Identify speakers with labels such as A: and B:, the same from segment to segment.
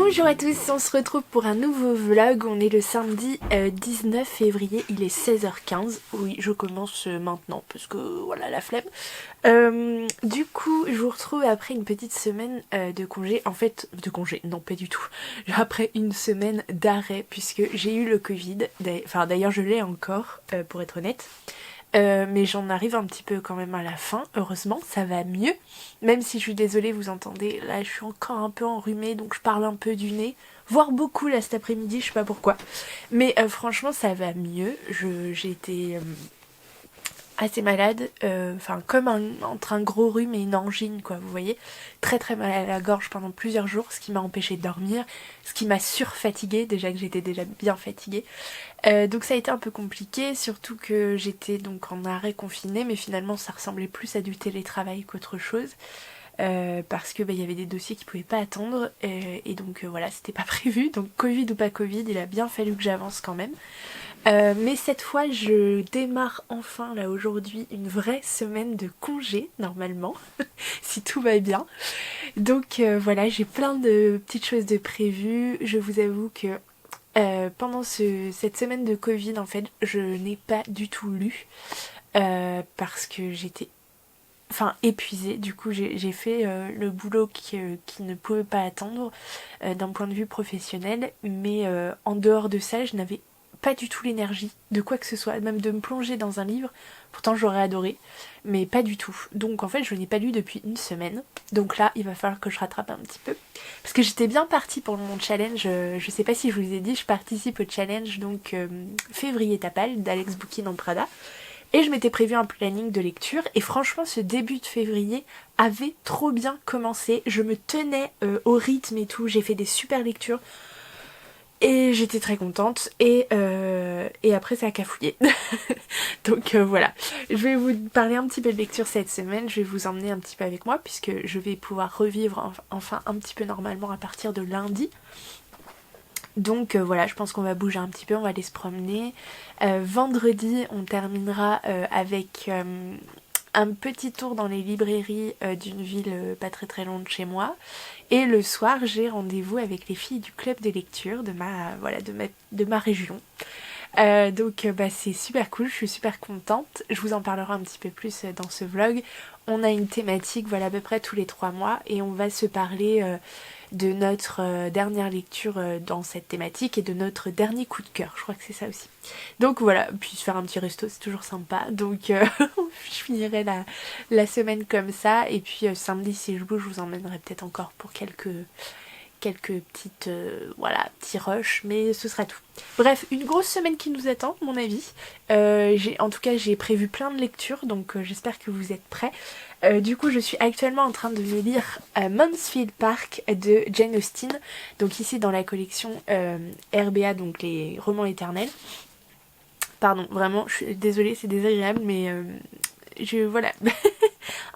A: Bonjour à tous, on se retrouve pour un nouveau vlog. On est le samedi 19 février, il est 16h15. Oui, je commence maintenant parce que voilà la flemme. Du coup, je vous retrouve après une petite semaine de congé. En fait, de congé, non pas du tout. Après une semaine d'arrêt puisque j'ai eu le Covid. Enfin d'ailleurs je l'ai encore pour être honnête. Mais j'en arrive un petit peu quand même à la fin, heureusement, ça va mieux. Même si je suis désolée, vous entendez, là je suis encore un peu enrhumée, donc je parle un peu du nez, voire beaucoup là cet après-midi, je sais pas pourquoi. Mais franchement ça va mieux, j'ai été assez malade, enfin comme entre un gros rhume et une angine quoi, vous voyez, très très mal à la gorge pendant plusieurs jours, ce qui m'a empêché de dormir, ce qui m'a surfatiguée, déjà que j'étais déjà bien fatiguée. Donc ça a été un peu compliqué, surtout que j'étais donc en arrêt confiné, mais finalement ça ressemblait plus à du télétravail qu'autre chose. Parce que y avait des dossiers qui pouvaient pas attendre et donc voilà, c'était pas prévu. Donc Covid ou pas Covid, il a bien fallu que j'avance quand même. Mais cette fois je démarre enfin là aujourd'hui une vraie semaine de congé normalement si tout va bien. Donc voilà, j'ai plein de petites choses de prévues. Je vous avoue que pendant cette semaine de Covid en fait je n'ai pas du tout lu parce que j'étais épuisée. Du coup j'ai fait le boulot qui ne pouvait pas attendre d'un point de vue professionnel, mais en dehors de ça je n'avais pas du tout l'énergie de quoi que ce soit, même de me plonger dans un livre. Pourtant j'aurais adoré, mais pas du tout. Donc en fait je n'ai pas lu depuis une semaine. Donc là il va falloir que je rattrape un petit peu. Parce que j'étais bien partie pour mon challenge, je sais pas si je vous ai dit, je participe au challenge donc Février Tapal d'Alex Bouquin en Prada. Et je m'étais prévu un planning de lecture et franchement ce début de février avait trop bien commencé. Je me tenais au rythme et tout, j'ai fait des super lectures. Et j'étais très contente et après ça a cafouillé. Donc voilà, je vais vous parler un petit peu de lecture cette semaine, je vais vous emmener un petit peu avec moi puisque je vais pouvoir revivre enfin un petit peu normalement à partir de lundi. Donc voilà, je pense qu'on va bouger un petit peu, on va aller se promener. Vendredi, on terminera avec un petit tour dans les librairies d'une ville pas très très loin de chez moi. Et le soir, j'ai rendez-vous avec les filles du club de lecture de ma région. Donc c'est super cool, je suis super contente. Je vous en parlerai un petit peu plus dans ce vlog. On a une thématique à peu près tous les 3 mois et on va se parler de notre dernière lecture dans cette thématique et de notre dernier coup de cœur. Je crois que c'est ça aussi. Donc voilà, puis se faire un petit resto, c'est toujours sympa. Donc je finirai la semaine comme ça. Et puis samedi, si je bouge, je vous emmènerai peut-être encore pour quelques petites petits rushs, mais ce sera tout. Bref, une grosse semaine qui nous attend, à mon avis. En tout cas, j'ai prévu plein de lectures, donc j'espère que vous êtes prêts. Du coup, je suis actuellement en train de me lire Mansfield Park de Jane Austen, donc ici dans la collection RBA, donc les romans éternels. Pardon, vraiment, je suis désolée, c'est désagréable, mais voilà.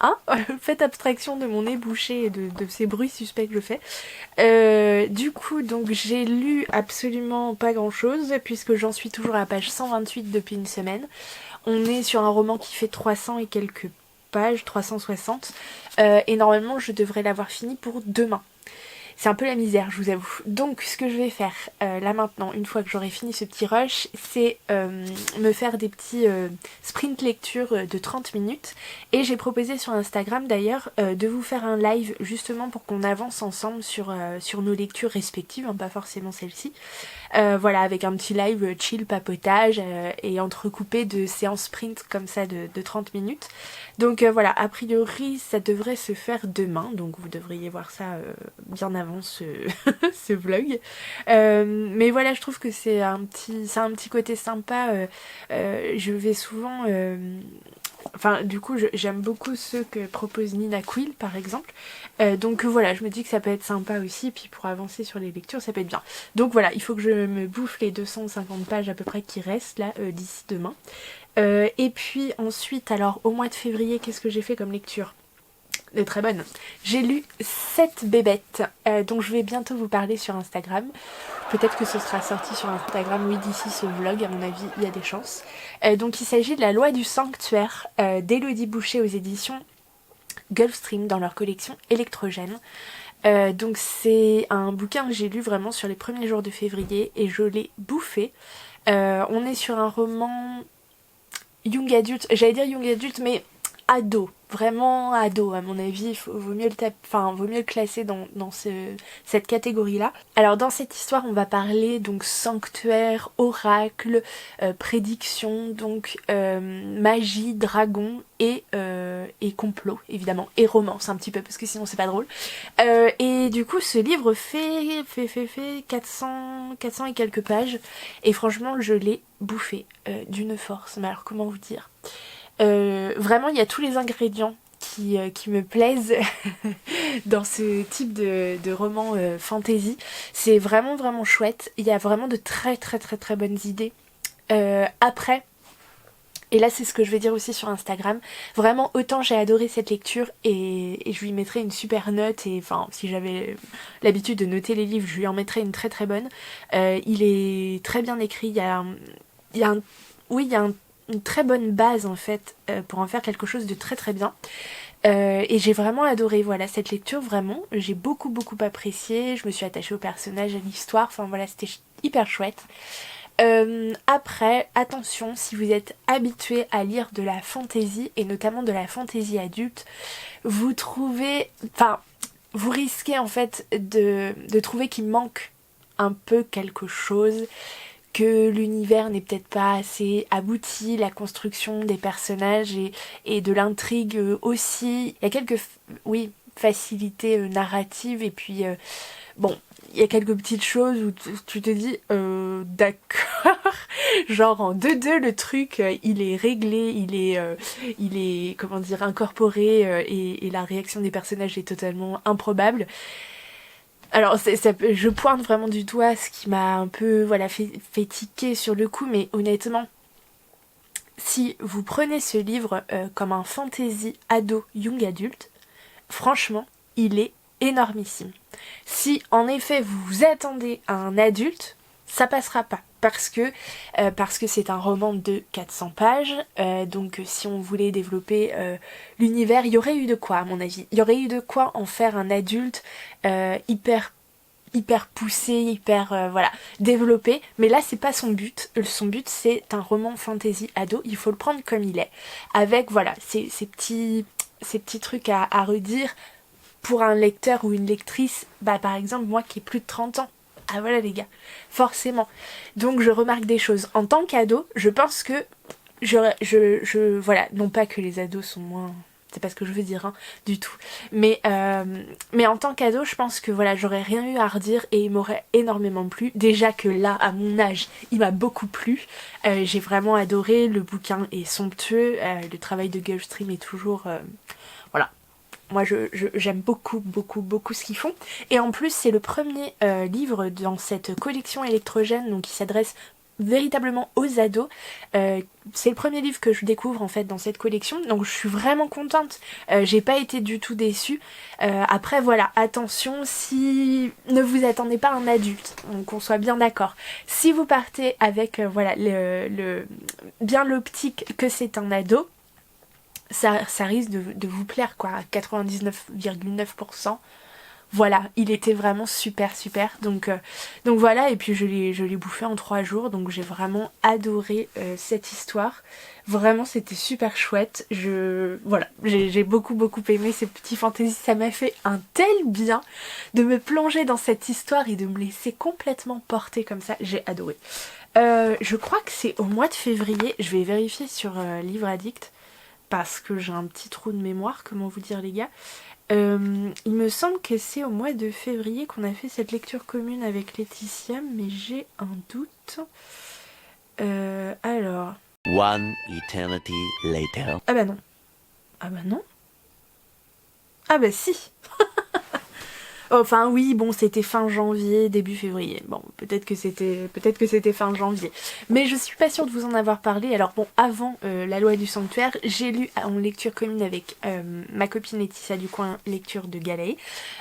A: Hein, faites abstraction de mon nez bouché et de ces bruits suspects que je fais. Du coup, donc j'ai lu absolument pas grand chose puisque j'en suis toujours à la page 128 depuis une semaine. On est sur un roman qui fait 300 et quelques pages, 360, et normalement je devrais l'avoir fini pour demain. C'est un peu la misère, je vous avoue. Donc ce que je vais faire là maintenant, une fois que j'aurai fini ce petit rush, c'est me faire des petits sprint lecture de 30 minutes. Et j'ai proposé sur Instagram d'ailleurs de vous faire un live justement pour qu'on avance ensemble sur nos lectures respectives, hein, pas forcément celle-ci. Voilà, avec un petit live chill papotage et entrecoupé de séances sprint comme ça de 30 minutes. Donc voilà, a priori ça devrait se faire demain, donc vous devriez voir ça bien avant ce vlog. Mais voilà, je trouve que c'est un petit côté sympa. Je vais souvent... du coup, j'aime beaucoup ceux que propose Nina Quill, par exemple. Donc voilà, je me dis que ça peut être sympa aussi. Puis pour avancer sur les lectures, ça peut être bien. Donc voilà, il faut que je me bouffe les 250 pages à peu près qui restent là d'ici demain. Et puis ensuite, alors au mois de février, qu'est-ce que j'ai fait comme lecture ? De très bonnes. J'ai lu 7 bébêtes dont je vais bientôt vous parler sur Instagram. Peut-être que ce sera sorti sur Instagram, oui, d'ici ce vlog, à mon avis, il y a des chances. Donc il s'agit de La Loi du Sanctuaire d'Élodie Boucher aux éditions Gulfstream dans leur collection Électrogène. Donc c'est un bouquin que j'ai lu vraiment sur les premiers jours de février et je l'ai bouffé. On est sur un roman young adulte, j'allais dire young adulte mais ado, vraiment ado à mon avis, vaut mieux vaut mieux le classer dans cette catégorie-là. Alors dans cette histoire on va parler donc sanctuaire, oracle, prédiction, donc magie, dragon et complot évidemment, et romance un petit peu parce que sinon c'est pas drôle. Et du coup ce livre fait 400 et quelques pages et franchement je l'ai bouffé d'une force, mais alors comment vous dire, vraiment il y a tous les ingrédients qui me plaisent dans ce type de roman fantasy. C'est vraiment vraiment chouette, il y a vraiment de très très très très bonnes idées. Après, et là c'est ce que je vais dire aussi sur Instagram, vraiment autant j'ai adoré cette lecture et je lui mettrai une super note, et enfin si j'avais l'habitude de noter les livres je lui en mettrais une très très bonne. Il est très bien écrit, il y a une très bonne base en fait pour en faire quelque chose de très très bien. Et j'ai vraiment adoré voilà cette lecture, vraiment j'ai beaucoup beaucoup apprécié, je me suis attachée au personnage, à l'histoire, enfin voilà c'était hyper chouette. Après, attention, si vous êtes habitué à lire de la fantasy, et notamment de la fantasy adulte, vous risquez en fait de trouver qu'il manque un peu quelque chose, que l'univers n'est peut-être pas assez abouti, la construction des personnages et de l'intrigue aussi. Il y a quelques facilités narratives, et puis bon, il y a quelques petites choses où tu te dis d'accord, genre en 2-2 le truc il est réglé, il est comment dire incorporé, et la réaction des personnages est totalement improbable. Alors je pointe vraiment du doigt ce qui m'a un peu voilà fait tiquer sur le coup, mais honnêtement si vous prenez ce livre comme un fantasy ado young adulte, franchement il est énormissime. Si en effet vous vous attendez à un adulte, ça passera pas. Parce que c'est un roman de 400 pages, donc si on voulait développer l'univers, il y aurait eu de quoi à mon avis. Il y aurait eu de quoi en faire un adulte hyper poussé, hyper voilà, développé, mais là c'est pas son but. Son but c'est un roman fantasy ado, il faut le prendre comme il est, avec voilà ces petits trucs à redire pour un lecteur ou une lectrice, par exemple moi qui ai plus de 30 ans. Ah voilà les gars, forcément. Donc je remarque des choses. En tant qu'ado, je pense que voilà, non pas que les ados sont moins... C'est pas ce que je veux dire, hein, du tout. Mais en tant qu'ado, je pense que voilà, j'aurais rien eu à redire et il m'aurait énormément plu. Déjà que là, à mon âge, il m'a beaucoup plu. J'ai vraiment adoré, le bouquin est somptueux, le travail de Gulfstream est toujours... voilà. Moi j'aime beaucoup ce qu'ils font. Et en plus c'est le premier livre dans cette collection électrogène, donc qui s'adresse véritablement aux ados. C'est le premier livre que je découvre en fait dans cette collection, donc je suis vraiment contente. J'ai pas été du tout déçue. Après voilà, attention, si ne vous attendez pas à un adulte, qu'on soit bien d'accord. Si vous partez avec voilà bien l'optique que c'est un ado, ça risque de vous plaire quoi, à 99,9%. Voilà, il était vraiment super. Donc voilà, et puis je l'ai bouffé en 3 jours, donc j'ai vraiment adoré cette histoire. Vraiment c'était super chouette. Voilà, j'ai beaucoup aimé ces petits fantaisies, ça m'a fait un tel bien de me plonger dans cette histoire et de me laisser complètement porter comme ça, j'ai adoré. Je crois que c'est au mois de février, je vais vérifier sur Livre Addict, parce que j'ai un petit trou de mémoire, comment vous dire les gars. Il me semble que c'est au mois de février qu'on a fait cette lecture commune avec Laetitia, mais j'ai un doute. Alors...
B: One eternity later.
A: Ah bah non. Ah bah non. Ah bah si. Enfin oui, bon, c'était fin janvier, début février. Bon, peut-être que c'était fin janvier. Mais je suis pas sûre de vous en avoir parlé. Alors bon, avant La Loi du Sanctuaire, j'ai lu en lecture commune avec ma copine Laetitia du coin, lecture de Galay,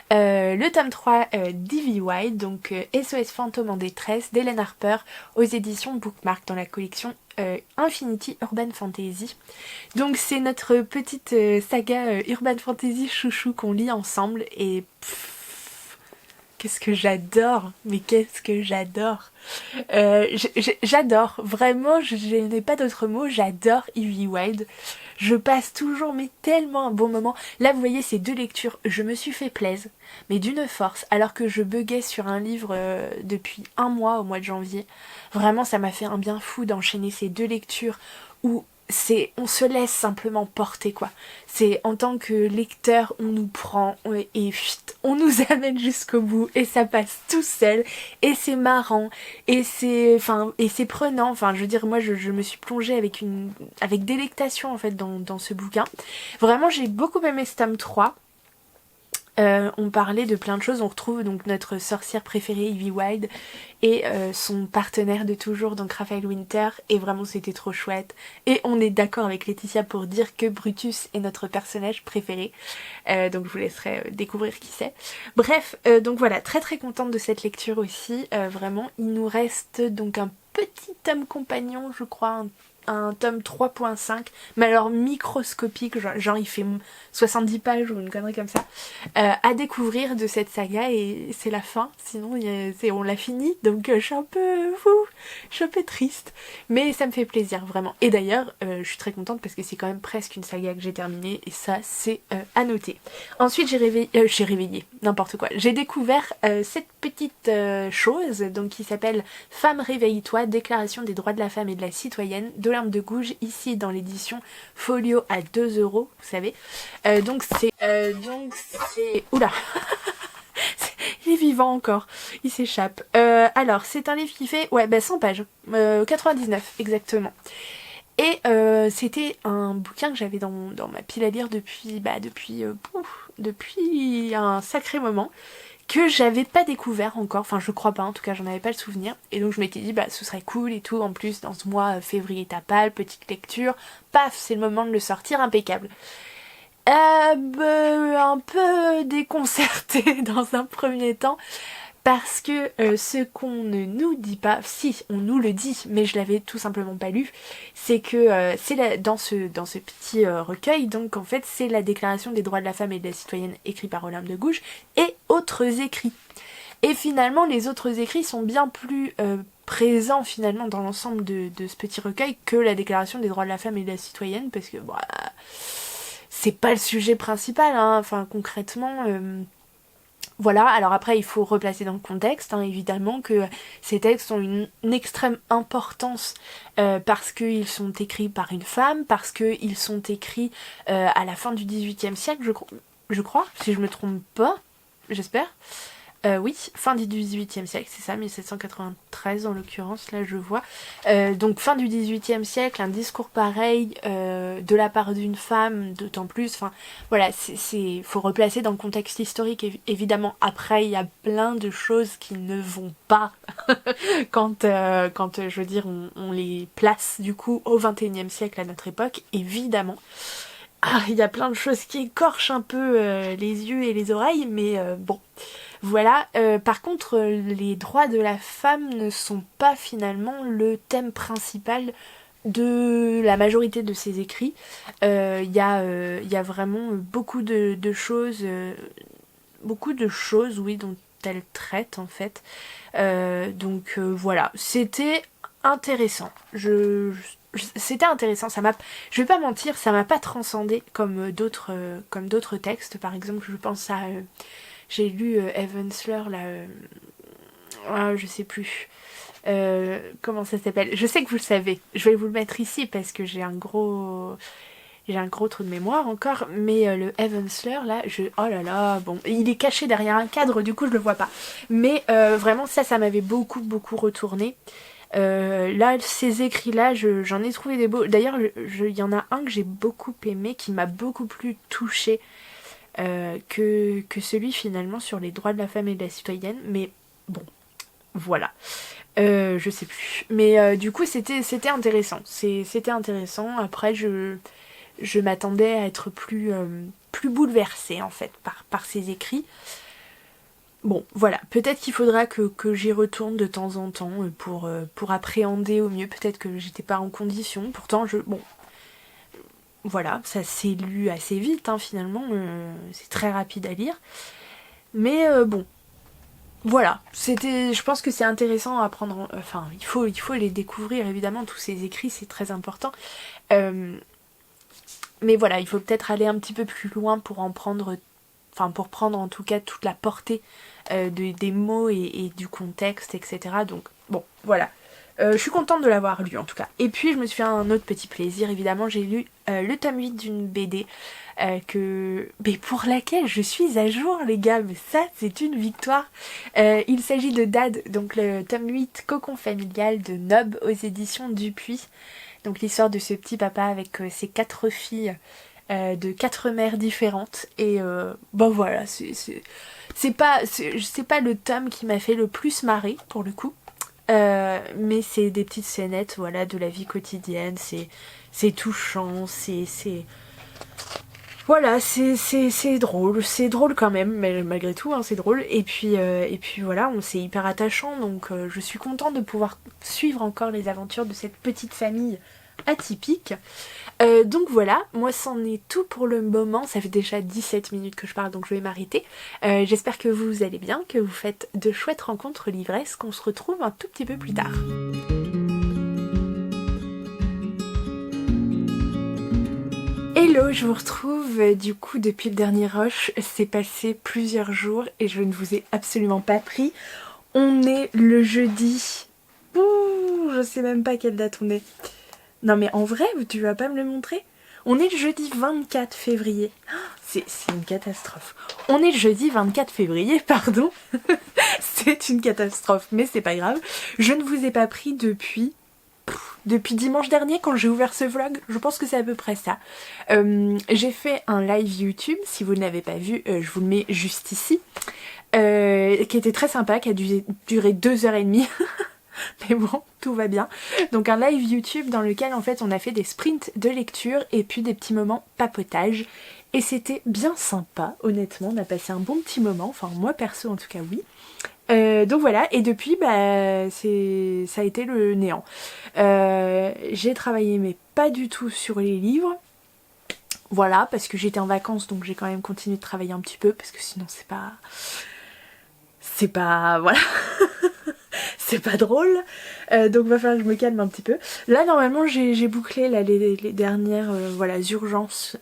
A: le tome 3 d'Ivy White, donc SOS Fantôme en détresse d'Hélène Harper aux éditions Bookmark dans la collection Infinity Urban Fantasy. Donc c'est notre petite saga Urban Fantasy chouchou qu'on lit ensemble et qu'est-ce que j'adore, mais qu'est-ce que j'adore. J'adore, vraiment, je n'ai pas d'autre mot, j'adore E.B. Wild. Je passe toujours mais tellement un bon moment. Là vous voyez ces deux lectures, je me suis fait plaisir, mais d'une force, alors que je buguais sur un livre depuis un mois au mois de janvier. Vraiment ça m'a fait un bien fou d'enchaîner ces deux lectures où on se laisse simplement porter quoi. C'est en tant que lecteur, on nous prend et on nous amène jusqu'au bout et ça passe tout seul et c'est marrant et c'est prenant. Enfin, je veux dire, moi, je me suis plongée avec délectation en fait dans ce bouquin. Vraiment, j'ai beaucoup aimé ce tome 3. On parlait de plein de choses, on retrouve donc notre sorcière préférée E.B. Wild et son partenaire de toujours, donc Raphaël Winter, et vraiment c'était trop chouette. Et on est d'accord avec Laetitia pour dire que Brutus est notre personnage préféré, donc je vous laisserai découvrir qui c'est. Bref, donc voilà, très très contente de cette lecture aussi, vraiment il nous reste donc un petit tome compagnon, je crois, un tome 3.5, mais alors microscopique, genre il fait 70 pages ou une connerie comme ça, à découvrir de cette saga et c'est la fin, sinon on l'a fini, donc je suis un peu triste, mais ça me fait plaisir vraiment. Et d'ailleurs, je suis très contente parce que c'est quand même presque une saga que j'ai terminée et ça c'est à noter. Ensuite j'ai réveillé, n'importe quoi, j'ai découvert cette petite chose donc qui s'appelle Femme réveille-toi, déclaration des droits de la femme et de la citoyenne, d'Olympe de Gouges, ici dans l'édition Folio à 2 €, vous savez. Donc c'est... Oula il est vivant encore, il s'échappe. Alors, c'est un livre qui fait 100 pages, 99 exactement. Et c'était un bouquin que j'avais dans ma pile à lire depuis un sacré moment, que j'avais pas découvert encore, enfin je crois pas, en tout cas j'en avais pas le souvenir, et donc je m'étais dit ce serait cool et tout, en plus dans ce mois février tapal, petite lecture, paf, c'est le moment de le sortir, impeccable. Un peu déconcertée dans un premier temps, parce que ce qu'on ne nous dit pas, si on nous le dit, mais je l'avais tout simplement pas lu, c'est que dans ce petit recueil, donc en fait c'est la déclaration des droits de la femme et de la citoyenne écrite par Olympe de Gouges et autres écrits. Et finalement les autres écrits sont bien plus présents finalement dans l'ensemble de ce petit recueil que la déclaration des droits de la femme et de la citoyenne, parce que c'est pas le sujet principal, hein. Enfin concrètement... Voilà, alors après il faut replacer dans le contexte, hein, évidemment que ces textes ont une extrême importance parce qu'ils sont écrits par une femme, parce qu'ils sont écrits à la fin du XVIIIe siècle, je crois, si je me trompe pas, j'espère. Oui, fin du XVIIIe siècle, c'est ça, 1793 en l'occurrence, là je vois. Donc fin du XVIIIe siècle, un discours pareil de la part d'une femme, d'autant plus, enfin voilà, faut replacer dans le contexte historique, évidemment. Après, il y a plein de choses qui ne vont pas quand je veux dire, on les place du coup au XXIe siècle à notre époque, évidemment. Il y a plein de choses qui écorchent un peu les yeux et les oreilles, mais bon... Voilà, par contre, les droits de la femme ne sont pas finalement le thème principal de la majorité de ses écrits. Il y a vraiment beaucoup de choses, oui, dont elle traite en fait. Donc voilà, c'était intéressant. C'était intéressant, je vais pas mentir, ça m'a pas transcendé comme d'autres textes. Par exemple, je pense à... j'ai lu Evan Sleur, là... je sais plus. Comment ça s'appelle? Je sais que vous le savez. Je vais vous le mettre ici parce que j'ai un gros trou de mémoire encore. Mais le Evan Sleur, là, oh là là, bon. Il est caché derrière un cadre, du coup je le vois pas. Mais vraiment, ça m'avait beaucoup retourné. Là, ces écrits-là, j'en ai trouvé des beaux. D'ailleurs, il y en a un que j'ai beaucoup aimé, qui m'a beaucoup plus touchée. Que celui finalement sur les droits de la femme et de la citoyenne, mais bon, voilà. Je sais plus. Mais du coup, c'était intéressant. C'était intéressant. Après, je m'attendais à être plus bouleversée en fait par ces écrits. Bon, voilà. Peut-être qu'il faudra que j'y retourne de temps en temps pour appréhender au mieux. Peut-être que j'étais pas en condition. Pourtant, bon. Voilà, ça s'est lu assez vite, hein, finalement, c'est très rapide à lire. Mais bon, voilà, je pense que c'est intéressant à prendre, enfin il faut les découvrir évidemment, tous ces écrits, c'est très important. Mais voilà, il faut peut-être aller un petit peu plus loin pour en prendre, enfin pour prendre en tout cas toute la portée des mots et du contexte, etc. Donc bon, voilà. Je suis contente de l'avoir lu en tout cas. Et puis je me suis fait un autre petit plaisir, évidemment, j'ai lu le tome 8 d'une BD mais pour laquelle je suis à jour les gars, mais ça c'est une victoire. Il s'agit de Dad, donc le tome 8 Cocon familial de Nob aux éditions Dupuis. Donc l'histoire de ce petit papa avec ses 4 filles de 4 mères différentes. Et bon voilà, c'est pas le tome qui m'a fait le plus marrer pour le coup. Mais c'est des petites scénettes voilà, de la vie quotidienne, c'est touchant, voilà, c'est drôle quand même, mais malgré tout, hein, c'est drôle. Et puis voilà, c'est hyper attachant, donc je suis contente de pouvoir suivre encore les aventures de cette petite famille atypique. Donc voilà, moi c'en est tout pour le moment, ça fait déjà 17 minutes que je parle donc je vais m'arrêter. J'espère que vous allez bien, que vous faites de chouettes rencontres livresques, qu'on se retrouve un tout petit peu plus tard. Hello, je vous retrouve du coup depuis le dernier rush, c'est passé plusieurs jours et je ne vous ai absolument pas pris. On est le jeudi, ouh, je sais même pas quelle date on est. Non mais en vrai, tu vas pas me le montrer? On est le jeudi 24 février. C'est une catastrophe. On est le jeudi 24 février, pardon. C'est une catastrophe, mais c'est pas grave. Je ne vous ai pas pris depuis dimanche dernier quand j'ai ouvert ce vlog. Je pense que c'est à peu près ça. J'ai fait un live YouTube, si vous ne l'avez pas vu, je vous le mets juste ici. Qui était très sympa, qui a duré 2h30. Mais bon, tout va bien. Donc un live YouTube dans lequel en fait on a fait des sprints de lecture et puis des petits moments papotage. Et c'était bien sympa, honnêtement, on a passé un bon petit moment, enfin moi perso en tout cas oui. Donc voilà, et depuis ça a été le néant. J'ai travaillé mais pas du tout sur les livres. Voilà, parce que j'étais en vacances donc j'ai quand même continué de travailler un petit peu parce que sinon c'est pas voilà. C'est pas drôle, donc va falloir que je me calme un petit peu. Là normalement j'ai bouclé les dernières urgences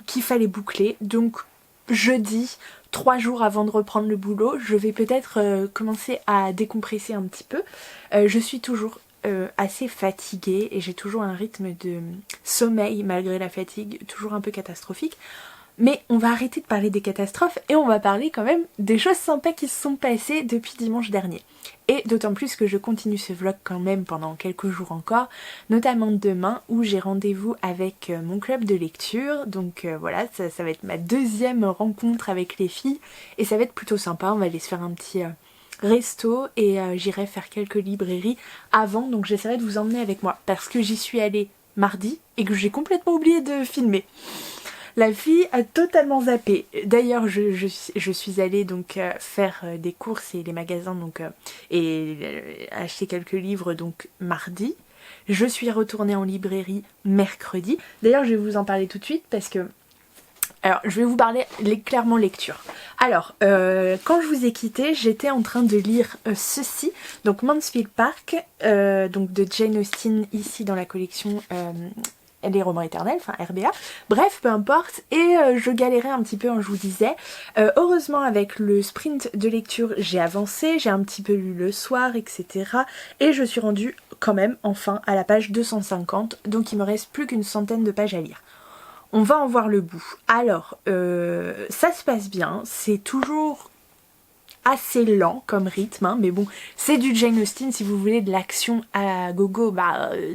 A: qu'il fallait boucler, donc jeudi, 3 jours avant de reprendre le boulot, je vais peut-être commencer à décompresser un petit peu. Je suis toujours assez fatiguée et j'ai toujours un rythme de sommeil malgré la fatigue toujours un peu catastrophique. Mais on va arrêter de parler des catastrophes et on va parler quand même des choses sympas qui se sont passées depuis dimanche dernier. Et d'autant plus que je continue ce vlog quand même pendant quelques jours encore, notamment demain où j'ai rendez-vous avec mon club de lecture. Donc voilà, ça va être ma deuxième rencontre avec les filles et ça va être plutôt sympa. On va aller se faire un petit resto et j'irai faire quelques librairies avant. Donc j'essaierai de vous emmener avec moi parce que j'y suis allée mardi et que j'ai complètement oublié de filmer. La fille a totalement zappé. D'ailleurs, je suis allée donc faire des courses et les magasins donc et acheter quelques livres donc mardi. Je suis retournée en librairie mercredi. D'ailleurs, je vais vous en parler tout de suite parce que alors, je vais vous parler clairement lecture. Alors, quand je vous ai quitté, j'étais en train de lire ceci, donc Mansfield Park, donc de Jane Austen, ici dans la collection Les Romans Éternels, enfin RBA. Bref, peu importe. Et je galérais un petit peu, je vous disais. Heureusement, avec le sprint de lecture, j'ai avancé, j'ai un petit peu lu le soir, etc. Et je suis rendue quand même, enfin, à la page 250, donc il me reste plus qu'une centaine de pages à lire. On va en voir le bout. Alors, ça se passe bien, c'est toujours assez lent comme rythme, hein, mais bon, c'est du Jane Austen, si vous voulez de l'action à gogo,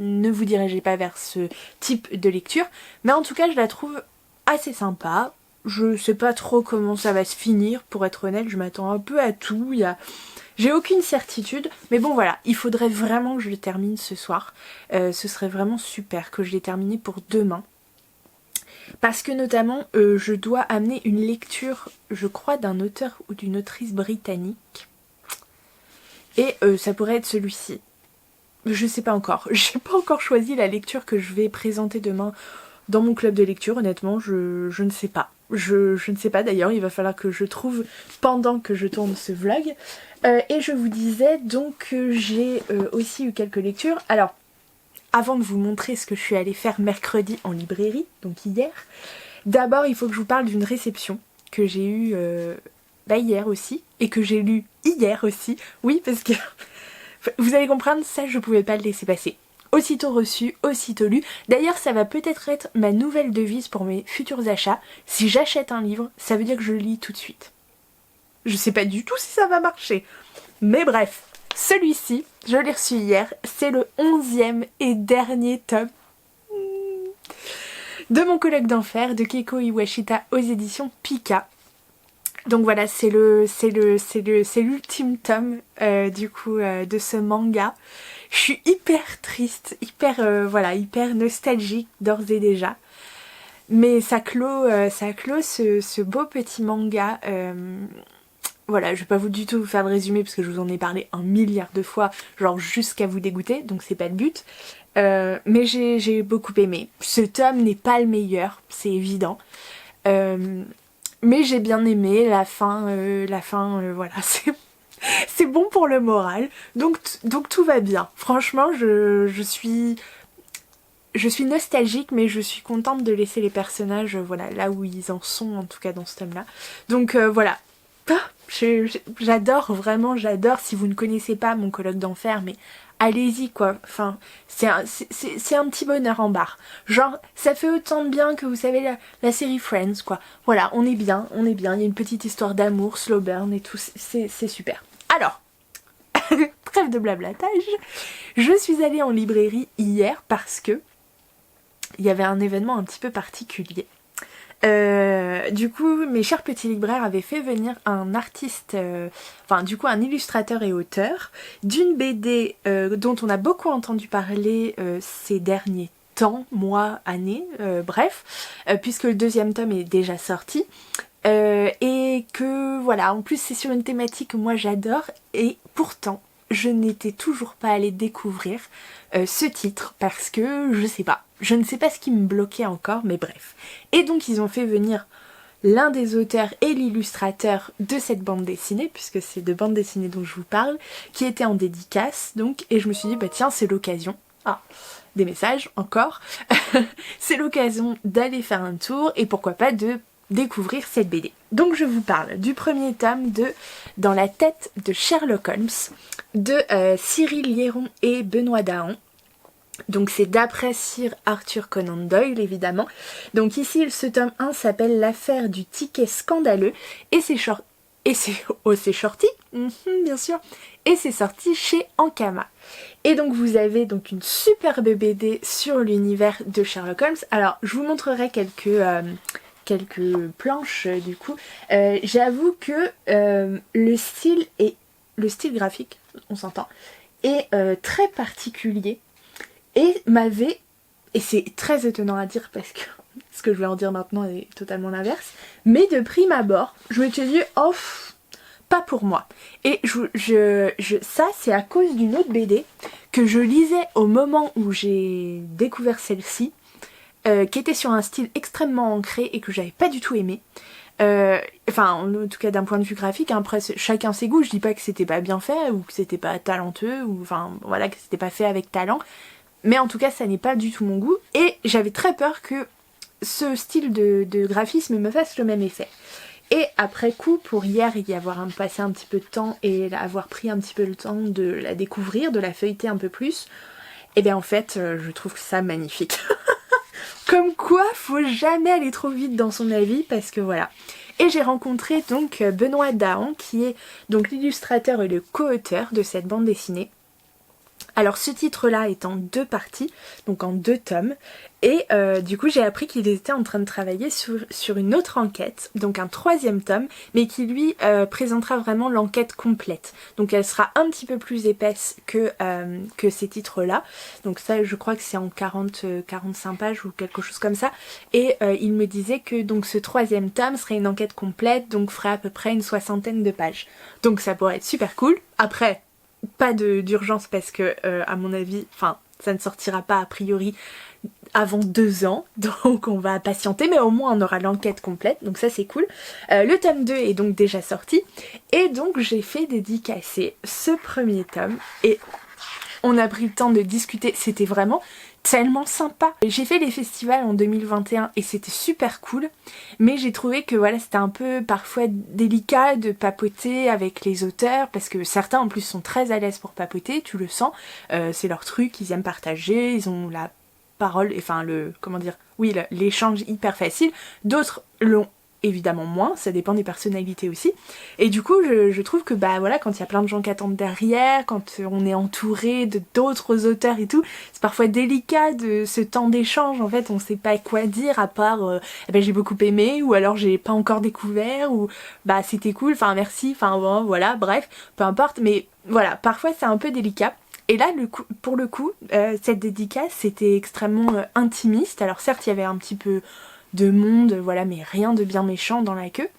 A: ne vous dirigez pas vers ce type de lecture, mais en tout cas, je la trouve assez sympa. Je sais pas trop comment ça va se finir, pour être honnête, je m'attends un peu à tout, j'ai aucune certitude, mais bon voilà, il faudrait vraiment que je le termine ce soir, ce serait vraiment super que je l'ai terminé pour demain. Parce que notamment je dois amener une lecture, je crois, d'un auteur ou d'une autrice britannique. Et ça pourrait être celui-ci. Je sais pas encore. J'ai pas encore choisi la lecture que je vais présenter demain dans mon club de lecture. Honnêtement, je ne sais pas. je ne sais pas d'ailleurs, il va falloir que je trouve pendant que je tourne ce vlog. Et je vous disais donc que j'ai aussi eu quelques lectures. Alors, avant de vous montrer ce que je suis allée faire mercredi en librairie, donc hier, d'abord il faut que je vous parle d'une réception que j'ai eue hier aussi, et que j'ai lue hier aussi. Oui, parce que vous allez comprendre, ça je pouvais pas le laisser passer. Aussitôt reçu, aussitôt lu. D'ailleurs, ça va peut-être être ma nouvelle devise pour mes futurs achats. Si j'achète un livre, ça veut dire que je le lis tout de suite. Je sais pas du tout si ça va marcher. Mais bref, celui-ci, je l'ai reçu hier. C'est le 11e et dernier tome de Mon colloque d'enfer de Keiko Iwashita aux éditions Pika. Donc voilà, c'est l'ultime tome du coup de ce manga. Je suis hyper triste, hyper nostalgique d'ores et déjà. Mais ça clôt ce beau petit manga. Voilà, je vais pas du tout vous faire le résumé parce que je vous en ai parlé 1 milliard de fois, genre jusqu'à vous dégoûter, donc c'est pas le but. Mais j'ai beaucoup aimé. Ce tome n'est pas le meilleur, c'est évident. Mais j'ai bien aimé la fin, voilà, c'est bon pour le moral, donc tout va bien. Franchement, je suis nostalgique, mais je suis contente de laisser les personnages, voilà, là où ils en sont, en tout cas dans ce tome-là. Donc voilà, j'adore, vraiment j'adore. Si vous ne connaissez pas Mon colloque d'enfer, mais allez-y quoi, enfin c'est un petit bonheur en barre. Genre ça fait autant de bien que vous savez la série Friends quoi. Voilà, on est bien, il y a une petite histoire d'amour, slow burn et tout, c'est super. Alors, trêve de blablatage, je suis allée en librairie hier parce que il y avait un événement un petit peu particulier. Du coup, mes chers petits libraires avaient fait venir un artiste, un illustrateur et auteur d'une BD dont on a beaucoup entendu parler ces derniers temps, mois, années, puisque le 2e tome est déjà sorti. Et que voilà, en plus c'est sur une thématique que moi j'adore, et pourtant je n'étais toujours pas allée découvrir ce titre parce que je ne sais pas ce qui me bloquait encore, mais bref. Et donc ils ont fait venir l'un des auteurs et l'illustrateur de cette bande dessinée, puisque c'est de bande dessinée dont je vous parle, qui était en dédicace, donc, et je me suis dit, bah tiens, c'est l'occasion. Ah, des messages, encore. C'est l'occasion d'aller faire un tour, et pourquoi pas de découvrir cette BD. Donc je vous parle du premier tome de Dans la tête de Sherlock Holmes, de Cyril Liéron et Benoît Dahan. Donc c'est d'après Sir Arthur Conan Doyle évidemment. Donc ici ce tome 1 s'appelle L'affaire du ticket scandaleux et c'est sorti, bien sûr, et c'est sorti chez Ankama. Et donc vous avez donc une superbe BD sur l'univers de Sherlock Holmes. Alors je vous montrerai quelques planches du coup. J'avoue que le style graphique, on s'entend, est très particulier. Et c'est très étonnant à dire parce que ce que je vais en dire maintenant est totalement l'inverse, mais de prime abord, je me suis dit, oh, pas pour moi. Et ça, c'est à cause d'une autre BD que je lisais au moment où j'ai découvert celle-ci, qui était sur un style extrêmement ancré et que j'avais pas du tout aimé. En tout cas d'un point de vue graphique, hein, après chacun ses goûts, je dis pas que c'était pas bien fait ou que c'était pas talentueux ou que c'était pas fait avec talent. Mais en tout cas, ça n'est pas du tout mon goût. Et j'avais très peur que ce style de graphisme me fasse le même effet. Et après coup, pour hier y avoir passé un petit peu de temps et avoir pris un petit peu le temps de la découvrir, de la feuilleter un peu plus, et bien en fait, je trouve ça magnifique. Comme quoi, faut jamais aller trop vite dans son avis parce que voilà. Et j'ai rencontré donc Benoît Dahan qui est donc l'illustrateur et le co-auteur de cette bande dessinée. Alors ce titre-là est en 2 parties, donc en 2 tomes, et du coup j'ai appris qu'il était en train de travailler sur une autre enquête, donc un 3e tome, mais qui lui présentera vraiment l'enquête complète. Donc elle sera un petit peu plus épaisse que ces titres-là, donc ça je crois que c'est en 45 pages ou quelque chose comme ça, et il me disait que donc ce 3e tome serait une enquête complète, donc ferait à peu près une 60aine de pages. Donc ça pourrait être super cool. Après, pas d'urgence parce que à mon avis, ça ne sortira pas a priori avant 2 ans, donc on va patienter, mais au moins on aura l'enquête complète, donc ça c'est cool. Le tome 2 est donc déjà sorti, et donc j'ai fait dédicacer ce premier tome, et on a pris le temps de discuter, c'était vraiment tellement sympa. J'ai fait les festivals en 2021 et c'était super cool, mais j'ai trouvé que voilà, c'était un peu parfois délicat de papoter avec les auteurs, parce que certains en plus sont très à l'aise pour papoter, tu le sens, c'est leur truc, ils aiment partager, ils ont la parole, enfin l'échange hyper facile. D'autres l'ont évidemment moins, ça dépend des personnalités aussi. Et du coup, je trouve que bah voilà, quand il y a plein de gens qui attendent derrière, quand on est entouré de d'autres auteurs et tout, c'est parfois délicat de ce temps d'échange. En fait, on sait pas quoi dire à part j'ai beaucoup aimé, ou alors j'ai pas encore découvert, ou bah c'était cool, enfin merci, enfin bon, voilà, bref, peu importe. Mais voilà, parfois c'est un peu délicat. Et là, pour le coup, cette dédicace, c'était extrêmement intimiste. Alors certes, il y avait un petit peu de monde, voilà, mais rien de bien méchant dans la queue.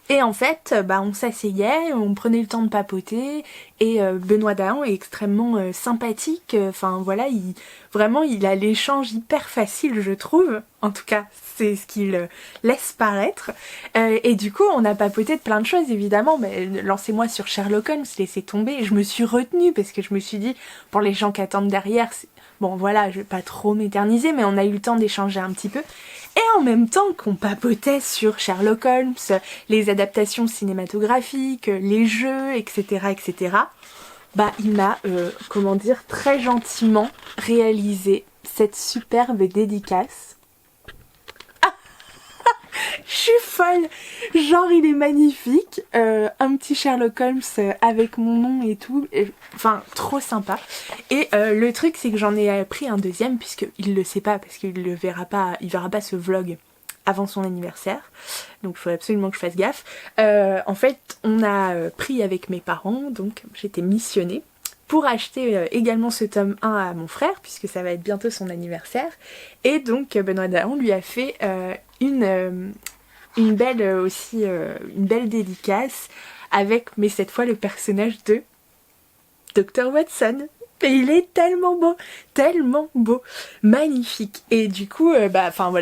A: Et en fait, on s'asseyait, on prenait le temps de papoter, et Benoît Dahan est extrêmement sympathique, enfin voilà, il a l'échange hyper facile, je trouve, en tout cas, c'est ce qu'il laisse paraître, et du coup, on a papoté de plein de choses, évidemment, mais lancez-moi sur Sherlock Holmes, laissez tomber, et je me suis retenue, parce que je me suis dit, pour les gens qui attendent derrière, bon voilà, je vais pas trop m'éterniser, mais on a eu le temps d'échanger un petit peu. Et en même temps qu'on papotait sur Sherlock Holmes, les adaptations cinématographiques, les jeux, etc., etc., il m'a, très gentiment réalisé cette superbe dédicace. Je suis folle, genre il est magnifique, un petit Sherlock Holmes avec mon nom et tout, enfin trop sympa. Et le truc c'est que j'en ai pris un deuxième, puisqu'il le sait pas, parce qu'il verra pas ce vlog avant son anniversaire, donc il faut absolument que je fasse gaffe. En fait on a pris avec mes parents, donc j'étais missionnée pour acheter également ce tome 1 à mon frère, puisque ça va être bientôt son anniversaire. Et donc Benoît Dahan lui a fait une belle dédicace avec, mais cette fois, le personnage de Dr. Watson. Et il est tellement beau, magnifique. Et du coup,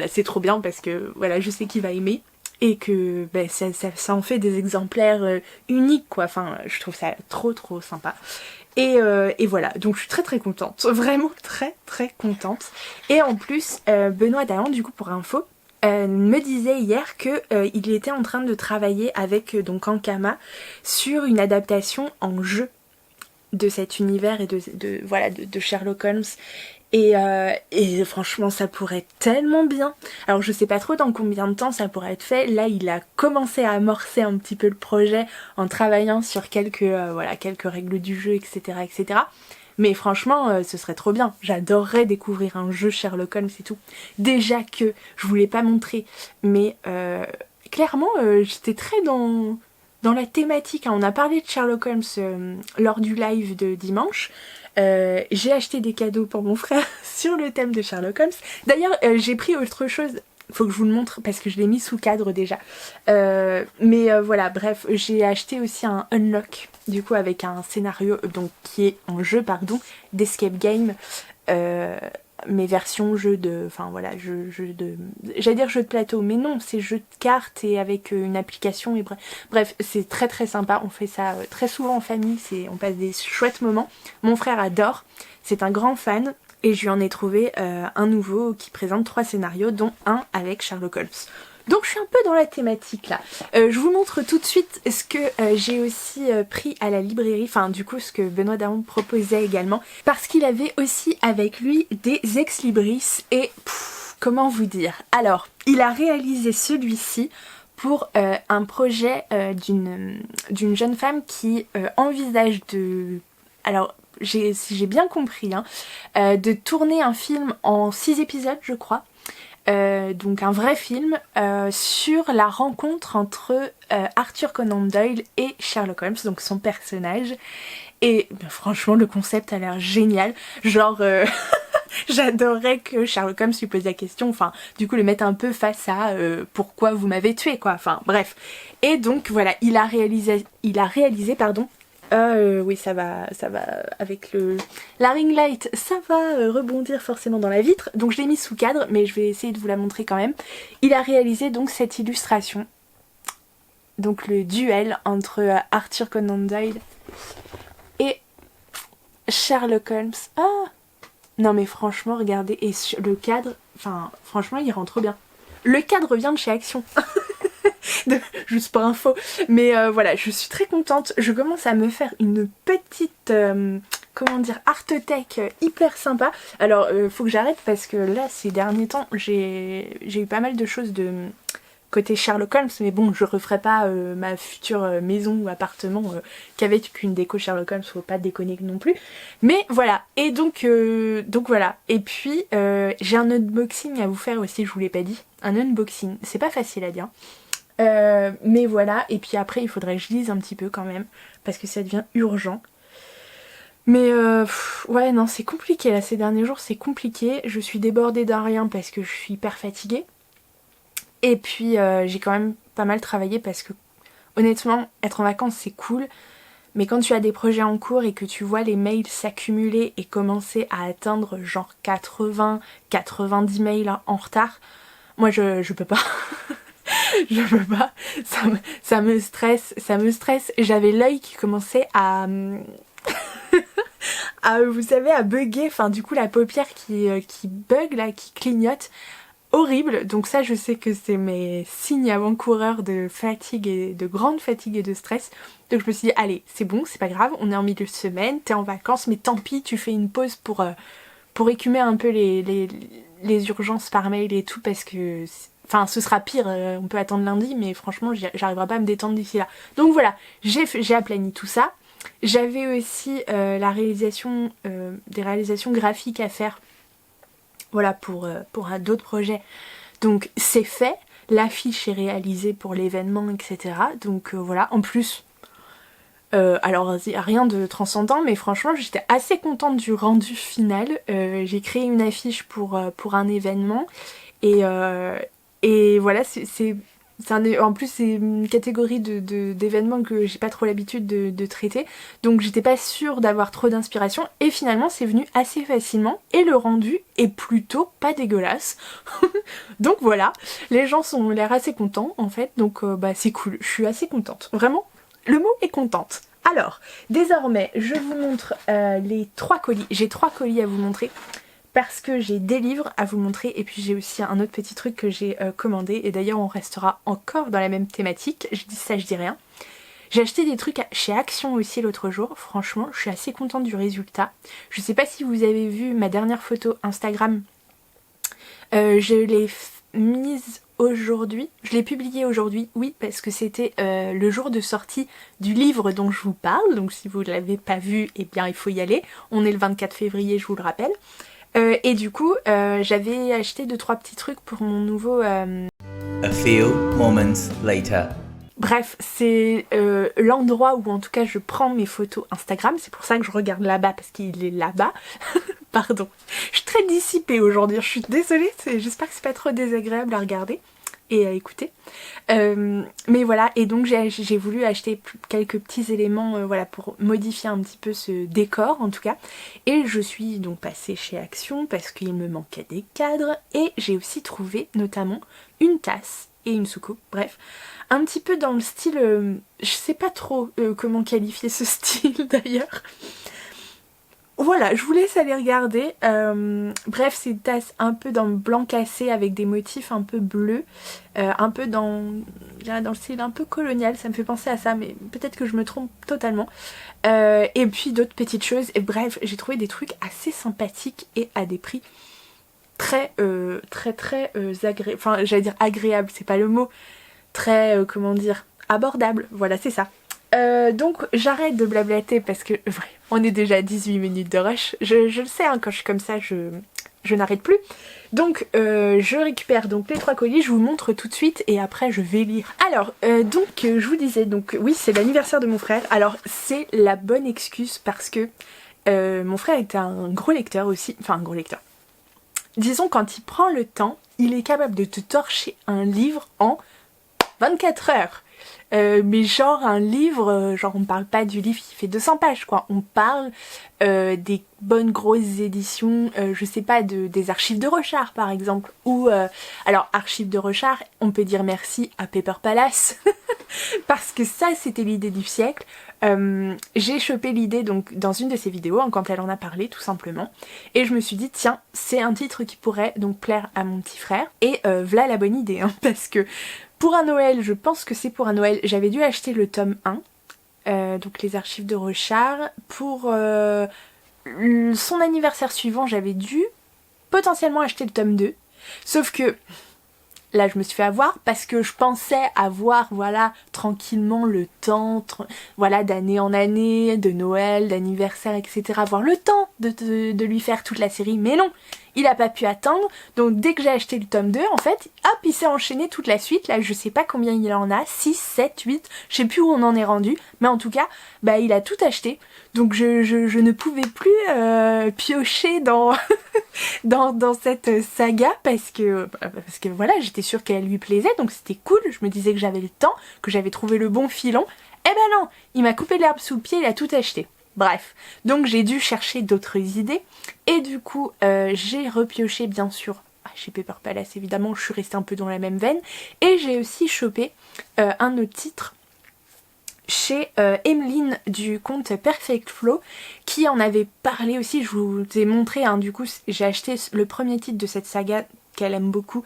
A: c'est trop bien, parce que voilà, je sais qu'il va aimer. Et que ça en fait des exemplaires uniques, quoi. Enfin, je trouve ça trop sympa. Et voilà, donc je suis très contente, vraiment très contente. Et en plus, Benoît Dahan, du coup, pour info, me disait hier que il était en train de travailler avec donc Ankama sur une adaptation en jeu de cet univers et de Sherlock Holmes. Et franchement ça pourrait être tellement bien. Alors je sais pas trop dans combien de temps ça pourrait être fait. Là il a commencé à amorcer un petit peu le projet en travaillant sur quelques règles du jeu, etc. Mais franchement ce serait trop bien. J'adorerais découvrir un jeu Sherlock Holmes et tout. Déjà que je voulais pas montrer, mais clairement j'étais très dans la thématique. On a parlé de Sherlock Holmes lors du live de dimanche. J'ai acheté des cadeaux pour mon frère sur le thème de Sherlock Holmes. D'ailleurs, j'ai pris autre chose. Faut que je vous le montre parce que je l'ai mis sous cadre déjà. Voilà, bref, j'ai acheté aussi un unlock, du coup avec un scénario donc qui est en jeu, d'escape game. Mes versions jeu de... Enfin voilà, jeu de... J'allais dire jeu de plateau, mais non, c'est jeu de cartes et avec une application et bref, c'est très sympa. On fait ça très souvent en famille, on passe des chouettes moments. Mon frère adore, c'est un grand fan et je lui en ai trouvé un nouveau qui présente 3 scénarios, dont un avec Sherlock Holmes. Donc je suis un peu dans la thématique là. Je vous montre tout de suite ce que j'ai aussi pris à la librairie, enfin du coup ce que Benoît Dahan proposait également, parce qu'il avait aussi avec lui des ex-libris et comment vous dire. Alors, il a réalisé celui-ci pour un projet d'une jeune femme qui envisage de... Alors, si j'ai bien compris, de tourner un film en 6 épisodes je crois. Donc un vrai film sur la rencontre entre Arthur Conan Doyle et Sherlock Holmes, donc son personnage. Et franchement le concept a l'air génial, genre j'adorerais que Sherlock Holmes lui pose la question, enfin du coup le mettre un peu face à pourquoi vous m'avez tué, quoi, enfin bref. Et donc voilà, il a réalisé Oui, ça va avec la ring light, ça va rebondir forcément dans la vitre. Donc je l'ai mis sous cadre, mais je vais essayer de vous la montrer quand même. Il a réalisé donc cette illustration. Donc le duel entre Arthur Conan Doyle et Sherlock Holmes. Ah non mais franchement, regardez, et le cadre, enfin franchement il rend trop bien. Le cadre vient de chez Action. Juste pour info. Mais voilà, je suis très contente. Je commence à me faire une petite, comment dire, art tech hyper sympa. Alors, faut que j'arrête parce que là, ces derniers temps, j'ai eu pas mal de choses de côté Sherlock Holmes. Mais bon, je referai pas ma future maison ou appartement qu'avec une déco Sherlock Holmes. Faut pas déconner non plus. Mais voilà. Et donc voilà. Et puis, j'ai un unboxing à vous faire aussi, je vous l'ai pas dit. Un unboxing. C'est pas facile à dire. Mais voilà, et puis après il faudrait que je lise un petit peu quand même, parce que ça devient urgent. Mais ouais non, c'est compliqué là, ces derniers jours c'est compliqué. Je suis débordée d'un rien parce que je suis hyper fatiguée. Et puis j'ai quand même pas mal travaillé parce que honnêtement, être en vacances c'est cool. Mais quand tu as des projets en cours et que tu vois les mails s'accumuler et commencer à atteindre genre 80-90 mails en retard, moi je peux pas. Je peux pas, ça me stresse. J'avais l'œil qui commençait à, vous savez, à bugger, enfin du coup la paupière qui bug là, qui clignote, horrible. Donc ça je sais que c'est mes signes avant-coureurs de fatigue et de grande fatigue et de stress. Donc je me suis dit allez, c'est bon, c'est pas grave, on est en milieu de semaine, t'es en vacances, mais tant pis, tu fais une pause pour écumer un peu les urgences par mail et tout parce que... Enfin, ce sera pire, on peut attendre lundi, mais franchement, j'arriverai pas à me détendre d'ici là. Donc voilà, j'ai aplani tout ça. J'avais aussi la réalisation, des réalisations graphiques à faire, voilà, pour d'autres projets. Donc c'est fait, l'affiche est réalisée pour l'événement, etc. Donc voilà, en plus, alors rien de transcendant, mais franchement, j'étais assez contente du rendu final. J'ai créé une affiche pour un événement, et voilà, en plus c'est une catégorie d'événements que j'ai pas trop l'habitude de traiter, donc j'étais pas sûre d'avoir trop d'inspiration, et finalement c'est venu assez facilement, et le rendu est plutôt pas dégueulasse. Donc voilà, les gens ont l'air assez contents en fait, donc bah c'est cool, je suis assez contente. Vraiment, le mot est contente. Alors, désormais, je vous montre les 3 colis. J'ai 3 colis à vous montrer. Parce que j'ai des livres à vous montrer et puis j'ai aussi un autre petit truc que j'ai commandé, et d'ailleurs on restera encore dans la même thématique, je dis ça je dis rien. J'ai acheté des trucs chez Action aussi l'autre jour, franchement je suis assez contente du résultat. Je sais pas si vous avez vu ma dernière photo Instagram, je l'ai mise aujourd'hui, je l'ai publiée aujourd'hui, oui, parce que c'était le jour de sortie du livre dont je vous parle, donc si vous ne l'avez pas vu, eh bien il faut y aller, on est le 24 février je vous le rappelle. Et du coup, j'avais acheté 2-3 petits trucs pour mon nouveau... A few moments later. Bref, c'est l'endroit où en tout cas je prends mes photos Instagram. C'est pour ça que je regarde là-bas, parce qu'il est là-bas. Pardon. Je suis très dissipée aujourd'hui, je suis désolée. J'espère que c'est pas trop désagréable à regarder et à écouter. Mais voilà, et donc j'ai voulu acheter quelques petits éléments voilà, pour modifier un petit peu ce décor en tout cas. Et je suis donc passée chez Action parce qu'il me manquait des cadres, et j'ai aussi trouvé notamment une tasse et une soucoupe, bref. Un petit peu dans le style, je sais pas trop comment qualifier ce style d'ailleurs. Voilà, je vous laisse aller regarder. Bref, c'est une tasse un peu dans le blanc cassé avec des motifs un peu bleus, un peu dans le style un peu colonial, ça me fait penser à ça, mais peut-être que je me trompe totalement. Et puis d'autres petites choses, et bref, j'ai trouvé des trucs assez sympathiques et à des prix très agréables, enfin j'allais dire agréable, c'est pas le mot, très, comment dire, abordable, voilà c'est ça. Donc j'arrête de blablater parce que ouais, on est déjà à 18 minutes de rush, je le sais hein, quand je suis comme ça je n'arrête plus. Donc je récupère donc les 3 colis, je vous montre tout de suite et après je vais lire. Alors donc je vous disais, donc oui c'est l'anniversaire de mon frère, alors c'est la bonne excuse parce que mon frère était un gros lecteur aussi, enfin un gros lecteur. Disons quand il prend le temps, il est capable de te torcher un livre en 24 heures. mais genre un livre, genre on parle pas du livre qui fait 200 pages quoi, on parle des bonnes grosses éditions, je sais pas, des archives de Rochard par exemple, ou alors archives de Rochard, on peut dire merci à Paper Palace, parce que ça c'était l'idée du siècle. J'ai chopé l'idée donc dans une de ses vidéos, hein, quand elle en a parlé tout simplement, et je me suis dit tiens, c'est un titre qui pourrait donc plaire à mon petit frère, et voilà la bonne idée, hein, parce que pour un Noël, je pense que c'est pour un Noël, j'avais dû acheter le tome 1, donc les archives de Rochard, pour son anniversaire suivant, j'avais dû potentiellement acheter le tome 2, sauf que là je me suis fait avoir parce que je pensais avoir voilà tranquillement le temps voilà d'année en année, de Noël, d'anniversaire, etc. avoir le temps de lui faire toute la série, mais non, il a pas pu attendre, donc dès que j'ai acheté le tome 2 en fait, hop il s'est enchaîné toute la suite, là je sais pas combien il en a, 6, 7, 8, je sais plus où on en est rendu, mais en tout cas bah il a tout acheté, donc je ne pouvais plus piocher dans dans cette saga parce que voilà, j'étais sûre qu'elle lui plaisait, donc c'était cool, je me disais que j'avais le temps, que j'avais trouvé le bon filon. Eh ben non, il m'a coupé l'herbe sous le pied, il a tout acheté. Bref, donc j'ai dû chercher d'autres idées, et du coup j'ai repioché bien sûr chez Paper Palace évidemment, je suis restée un peu dans la même veine, et j'ai aussi chopé un autre titre chez Emeline du compte Perfect Flow qui en avait parlé aussi, je vous ai montré, hein, du coup j'ai acheté le premier titre de cette saga qu'elle aime beaucoup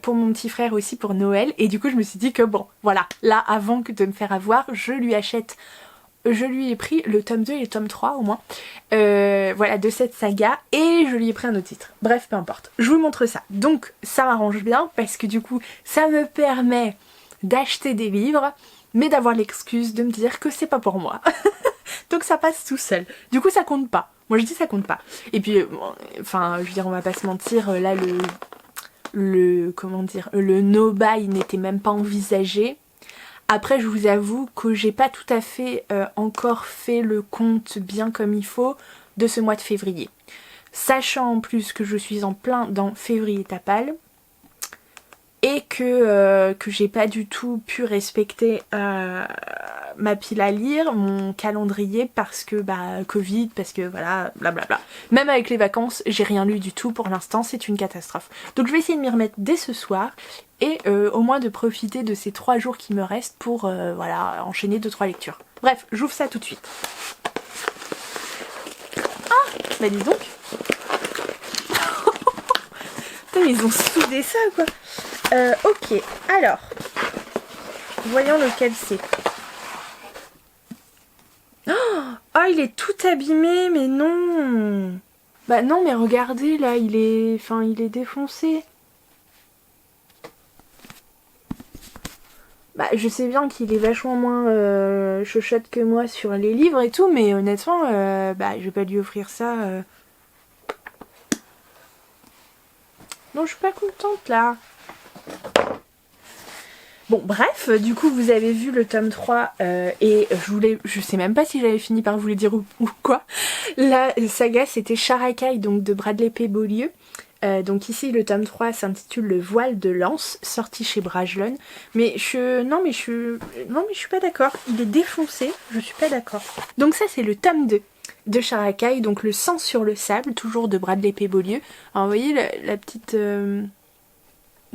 A: pour mon petit frère aussi pour Noël, et du coup je me suis dit que bon voilà, là avant que de me faire avoir, je lui ai pris le tome 2 et le tome 3 au moins, voilà, de cette saga, et je lui ai pris un autre titre. Bref, peu importe. Je vous montre ça. Donc ça m'arrange bien parce que du coup ça me permet d'acheter des livres, mais d'avoir l'excuse de me dire que c'est pas pour moi. Donc ça passe tout seul. Du coup ça compte pas. Moi je dis ça compte pas. Et puis, enfin, je veux dire, on va pas se mentir, là le no-buy n'était même pas envisagé. Après je vous avoue que j'ai pas tout à fait encore fait le compte bien comme il faut de ce mois de février. Sachant en plus que je suis en plein dans février tapal, et que j'ai pas du tout pu respecter ma pile à lire, mon calendrier, parce que bah Covid, parce que voilà, blablabla. Même avec les vacances, j'ai rien lu du tout pour l'instant, c'est une catastrophe. Donc je vais essayer de m'y remettre dès ce soir, et au moins de profiter de ces 3 jours qui me restent pour voilà, enchaîner 2-3 lectures. Bref, j'ouvre ça tout de suite. Ah, bah dis donc. Putain, ils ont soudé ça quoi. Ok, alors, voyons lequel c'est. Oh, il est tout abîmé, mais non. Bah non, mais regardez, là, il est défoncé. Bah, je sais bien qu'il est vachement moins chochotte que moi sur les livres et tout, mais honnêtement, bah, je vais pas lui offrir ça. Non, je suis pas contente, là. Bon bref, du coup vous avez vu le tome 3 et je sais même pas si j'avais fini par vous le dire ou quoi. La saga c'était Sharakai, donc de Bradley P. Beaulieu. Donc ici le tome 3 s'intitule Le Voile de Lance, sorti chez Brajlon. Mais non mais je suis pas d'accord, il est défoncé, je suis pas d'accord. Donc ça c'est le tome 2 de Sharakai, donc Le Sang sur le sable, toujours de Bradley P. Beaulieu. Alors vous voyez la petite... je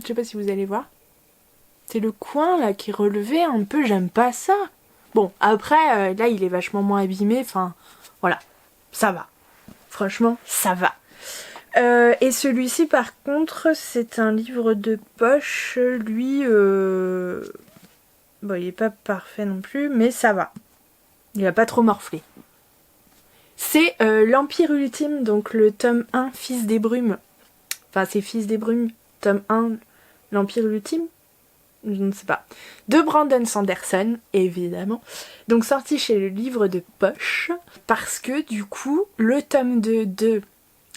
A: sais pas si vous allez voir. C'est le coin là qui est relevé un peu, j'aime pas ça. Bon, après, là il est vachement moins abîmé, enfin, voilà, ça va. Franchement, ça va. Et celui-ci par contre, c'est un livre de poche, lui, bon il est pas parfait non plus, mais ça va. Il a pas trop morflé. C'est l'Empire Ultime, donc le tome 1, Fils des Brumes. Enfin, c'est Fils des Brumes, tome 1, l'Empire Ultime. Je ne sais pas, de Brandon Sanderson, évidemment, donc sorti chez le livre de poche, parce que du coup, le tome 2 de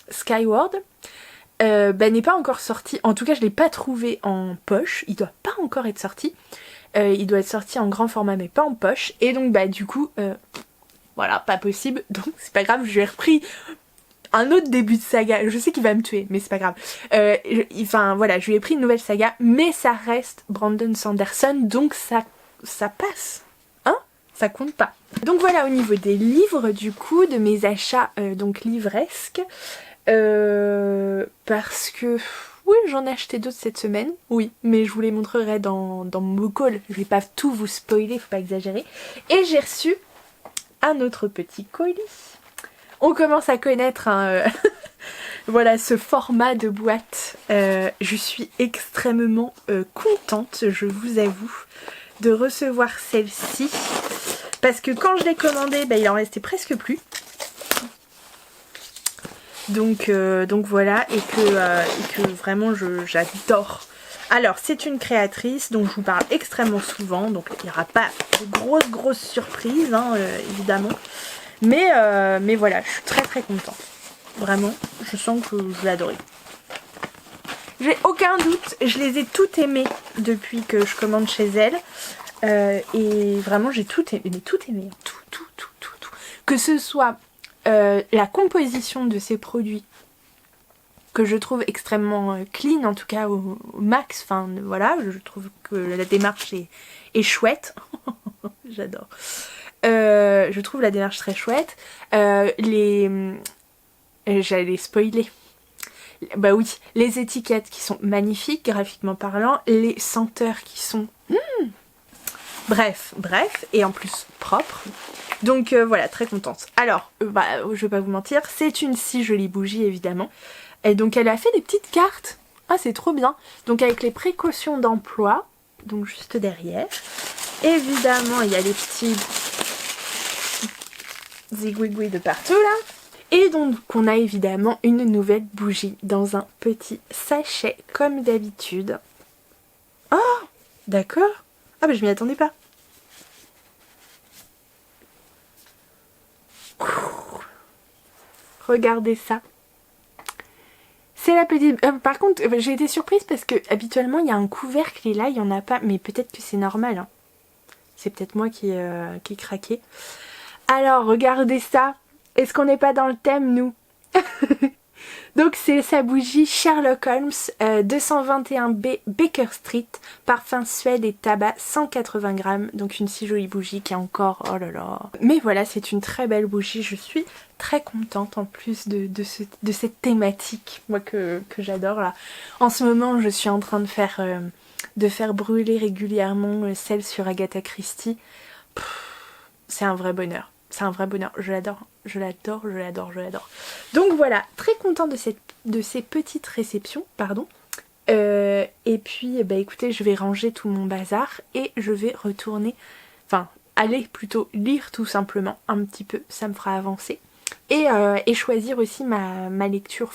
A: Skyward n'est pas encore sorti, en tout cas je l'ai pas trouvé en poche, il doit pas encore être sorti, il doit être sorti en grand format mais pas en poche, et donc bah du coup, voilà, pas possible, donc c'est pas grave, je lui ai repris un autre début de saga, je sais qu'il va me tuer, mais c'est pas grave. Enfin voilà, je lui ai pris une nouvelle saga, mais ça reste Brandon Sanderson, donc ça ça passe. Hein? Ça compte pas. Donc voilà au niveau des livres du coup, de mes achats donc livresques. Parce que... Oui, j'en ai acheté d'autres cette semaine, oui, mais je vous les montrerai dans mon haul. Je vais pas tout vous spoiler, faut pas exagérer. Et j'ai reçu un autre petit colis. On commence à connaître voilà, ce format de boîte. Je suis extrêmement contente, je vous avoue, de recevoir celle-ci. Parce que quand je l'ai commandée, il en restait presque plus. Donc voilà, et que vraiment j'adore. Alors c'est une créatrice dont je vous parle extrêmement souvent, donc il n'y aura pas de grosses surprises hein, évidemment. Mais voilà, je suis très contente. Vraiment, je sens que je l'ai adorée. J'ai aucun doute, je les ai toutes aimées depuis que je commande chez elle. Et vraiment j'ai tout aimé, tout. Que ce soit la composition de ces produits que je trouve extrêmement clean, en tout cas au max, enfin voilà, je trouve que la démarche est chouette. J'adore. Je trouve la démarche très chouette. J'allais spoiler. Bah oui, les étiquettes qui sont magnifiques, graphiquement parlant, les senteurs qui sont... Bref, et en plus propre. Donc voilà, très contente. Alors, je vais pas vous mentir, c'est une si jolie bougie évidemment. Et donc elle a fait des petites cartes. Ah, c'est trop bien. Donc avec les précautions d'emploi, donc juste derrière. Évidemment, il y a les petits zigouigouis de partout là. Et donc on a évidemment une nouvelle bougie dans un petit sachet comme d'habitude. Oh, d'accord. Ah bah je m'y attendais pas. Regardez ça. C'est la petite... par contre, j'ai été surprise parce que habituellement il y a un couvercle et là il n'y en a pas. Mais peut-être que c'est normal. Hein. C'est peut-être moi qui craqué. Alors, regardez ça. Est-ce qu'on n'est pas dans le thème, nous? Donc c'est sa bougie Sherlock Holmes 221B Baker Street, parfum Suède et tabac 180 grammes, donc une si jolie bougie qui est encore, oh là là. Mais voilà, c'est une très belle bougie, je suis très contente en plus de cette thématique, moi que j'adore là. En ce moment je suis en train de faire brûler régulièrement celle sur Agatha Christie. C'est un vrai bonheur. C'est un vrai bonheur, je l'adore. Donc voilà, très contente de ces petites réceptions, pardon. Et puis, écoutez, je vais ranger tout mon bazar et je vais retourner, aller plutôt lire tout simplement un petit peu, ça me fera avancer. Et choisir aussi ma lecture,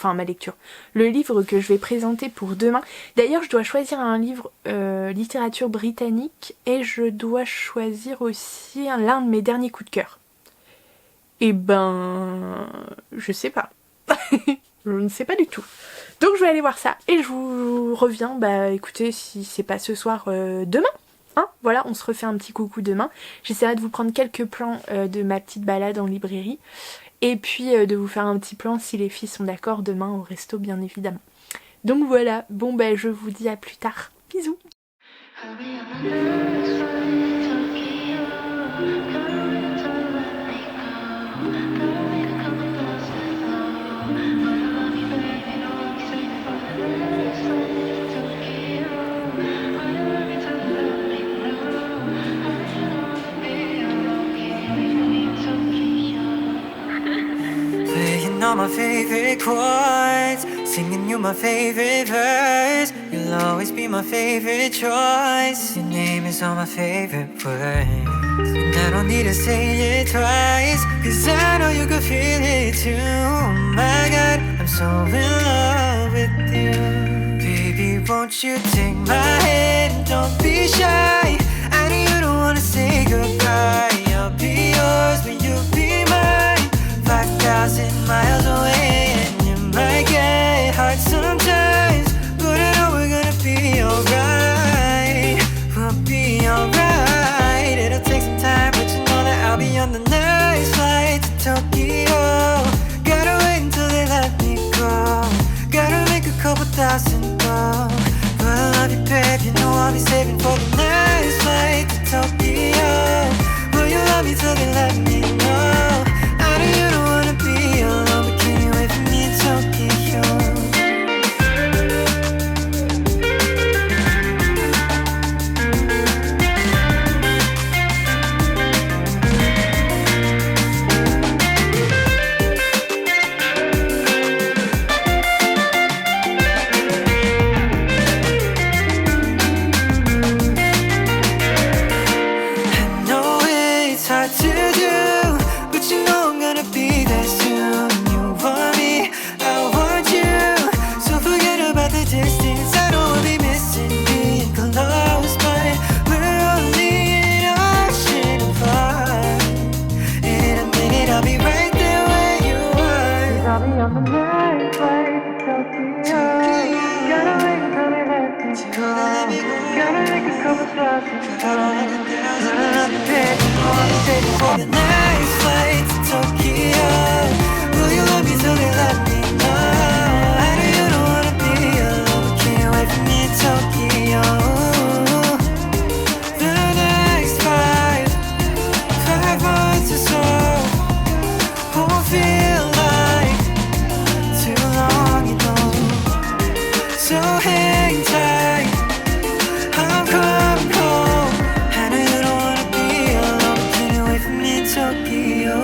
A: le livre que je vais présenter pour demain. D'ailleurs, je dois choisir un livre littérature britannique et je dois choisir aussi l'un de mes derniers coups de cœur. Eh ben... je sais pas. Je ne sais pas du tout. Donc je vais aller voir ça et je vous reviens, écoutez, si c'est pas ce soir, demain. Hein, voilà, on se refait un petit coucou demain. J'essaierai de vous prendre quelques plans de ma petite balade en librairie. Et puis de vous faire un petit plan si les filles sont d'accord demain au resto bien évidemment. Donc voilà, bon je vous dis à plus tard. Bisous.
C: All my favorite chords, singing you my favorite verse. You'll always be my favorite choice. Your name is on my favorite words, and I don't need to say it twice, 'cause I know you can feel it too. Oh my God, I'm so in love with you. Baby, won't you take my hand and don't be shy. I know you don't wanna say goodbye. I'll be yours when you be mine. 5,000 miles away, and it might get hard sometimes, but I know we're gonna be alright. We'll be alright. It'll take some time, but you know that I'll be on the next flight to Tokyo. Gotta wait until they let me go. Gotta make a couple thousand bucks, but I love you, babe. You know I'll be saving for the next flight to Tokyo. the next flight to Tokyo? Will you love me till they let me know? I know you don't wanna be alone, can't wait for me in Tokyo. The next 5 months or so won't feel like too long, you know. So hang tight, I'm coming home. I know you don't wanna be alone, can't wait for me in Tokyo.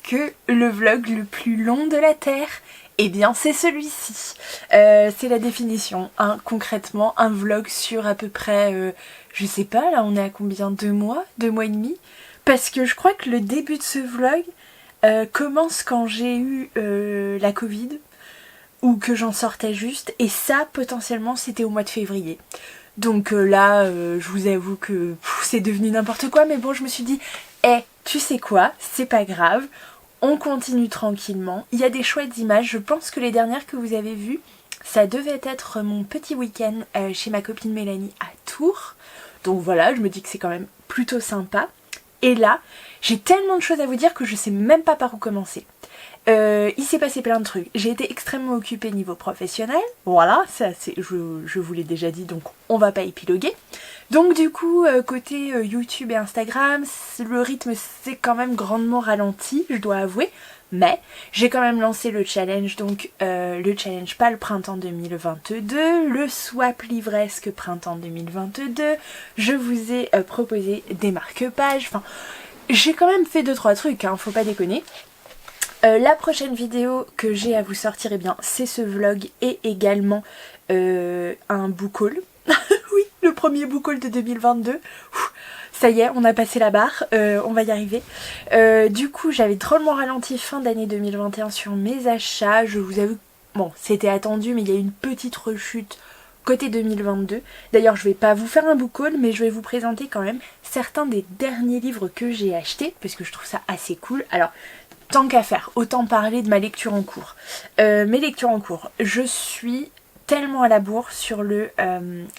A: Que le vlog le plus long de la Terre? Eh bien c'est celui-ci. C'est la définition, hein. Concrètement un vlog sur à peu près, je sais pas, là on est à combien? 2 mois? 2 mois et demi? Parce que je crois que le début de ce vlog commence quand j'ai eu la Covid, ou que j'en sortais juste, et ça potentiellement c'était au mois de février. Donc là je vous avoue que c'est devenu n'importe quoi, mais bon je me suis dit, tu sais quoi, c'est pas grave, on continue tranquillement. Il y a des chouettes images, je pense que les dernières que vous avez vues, ça devait être mon petit week-end chez ma copine Mélanie à Tours. Donc voilà, je me dis que c'est quand même plutôt sympa. Et là, j'ai tellement de choses à vous dire que je sais même pas par où commencer. Il s'est passé plein de trucs. J'ai été extrêmement occupée niveau professionnel. Voilà, ça c'est, je vous l'ai déjà dit, donc on va pas épiloguer. Donc du coup, côté YouTube et Instagram, le rythme s'est quand même grandement ralenti, je dois avouer. Mais j'ai quand même lancé le challenge, donc le challenge pas le printemps 2022, le swap livresque printemps 2022. Je vous ai proposé des marque-pages, enfin j'ai quand même fait 2-3 trucs, hein, faut pas déconner. La prochaine vidéo que j'ai à vous sortir, eh bien c'est ce vlog et également un book haul. Oui, le premier book haul de 2022. Ça y est, on a passé la barre, on va y arriver. Du coup, j'avais drôlement ralenti fin d'année 2021 sur mes achats. Je vous avoue, bon, c'était attendu, mais il y a eu une petite rechute côté 2022. D'ailleurs, je vais pas vous faire un book haul, mais je vais vous présenter quand même certains des derniers livres que j'ai achetés, parce que je trouve ça assez cool. Alors, tant qu'à faire, autant parler de ma lecture en cours. Mes lectures en cours, je suis tellement à la bourre sur le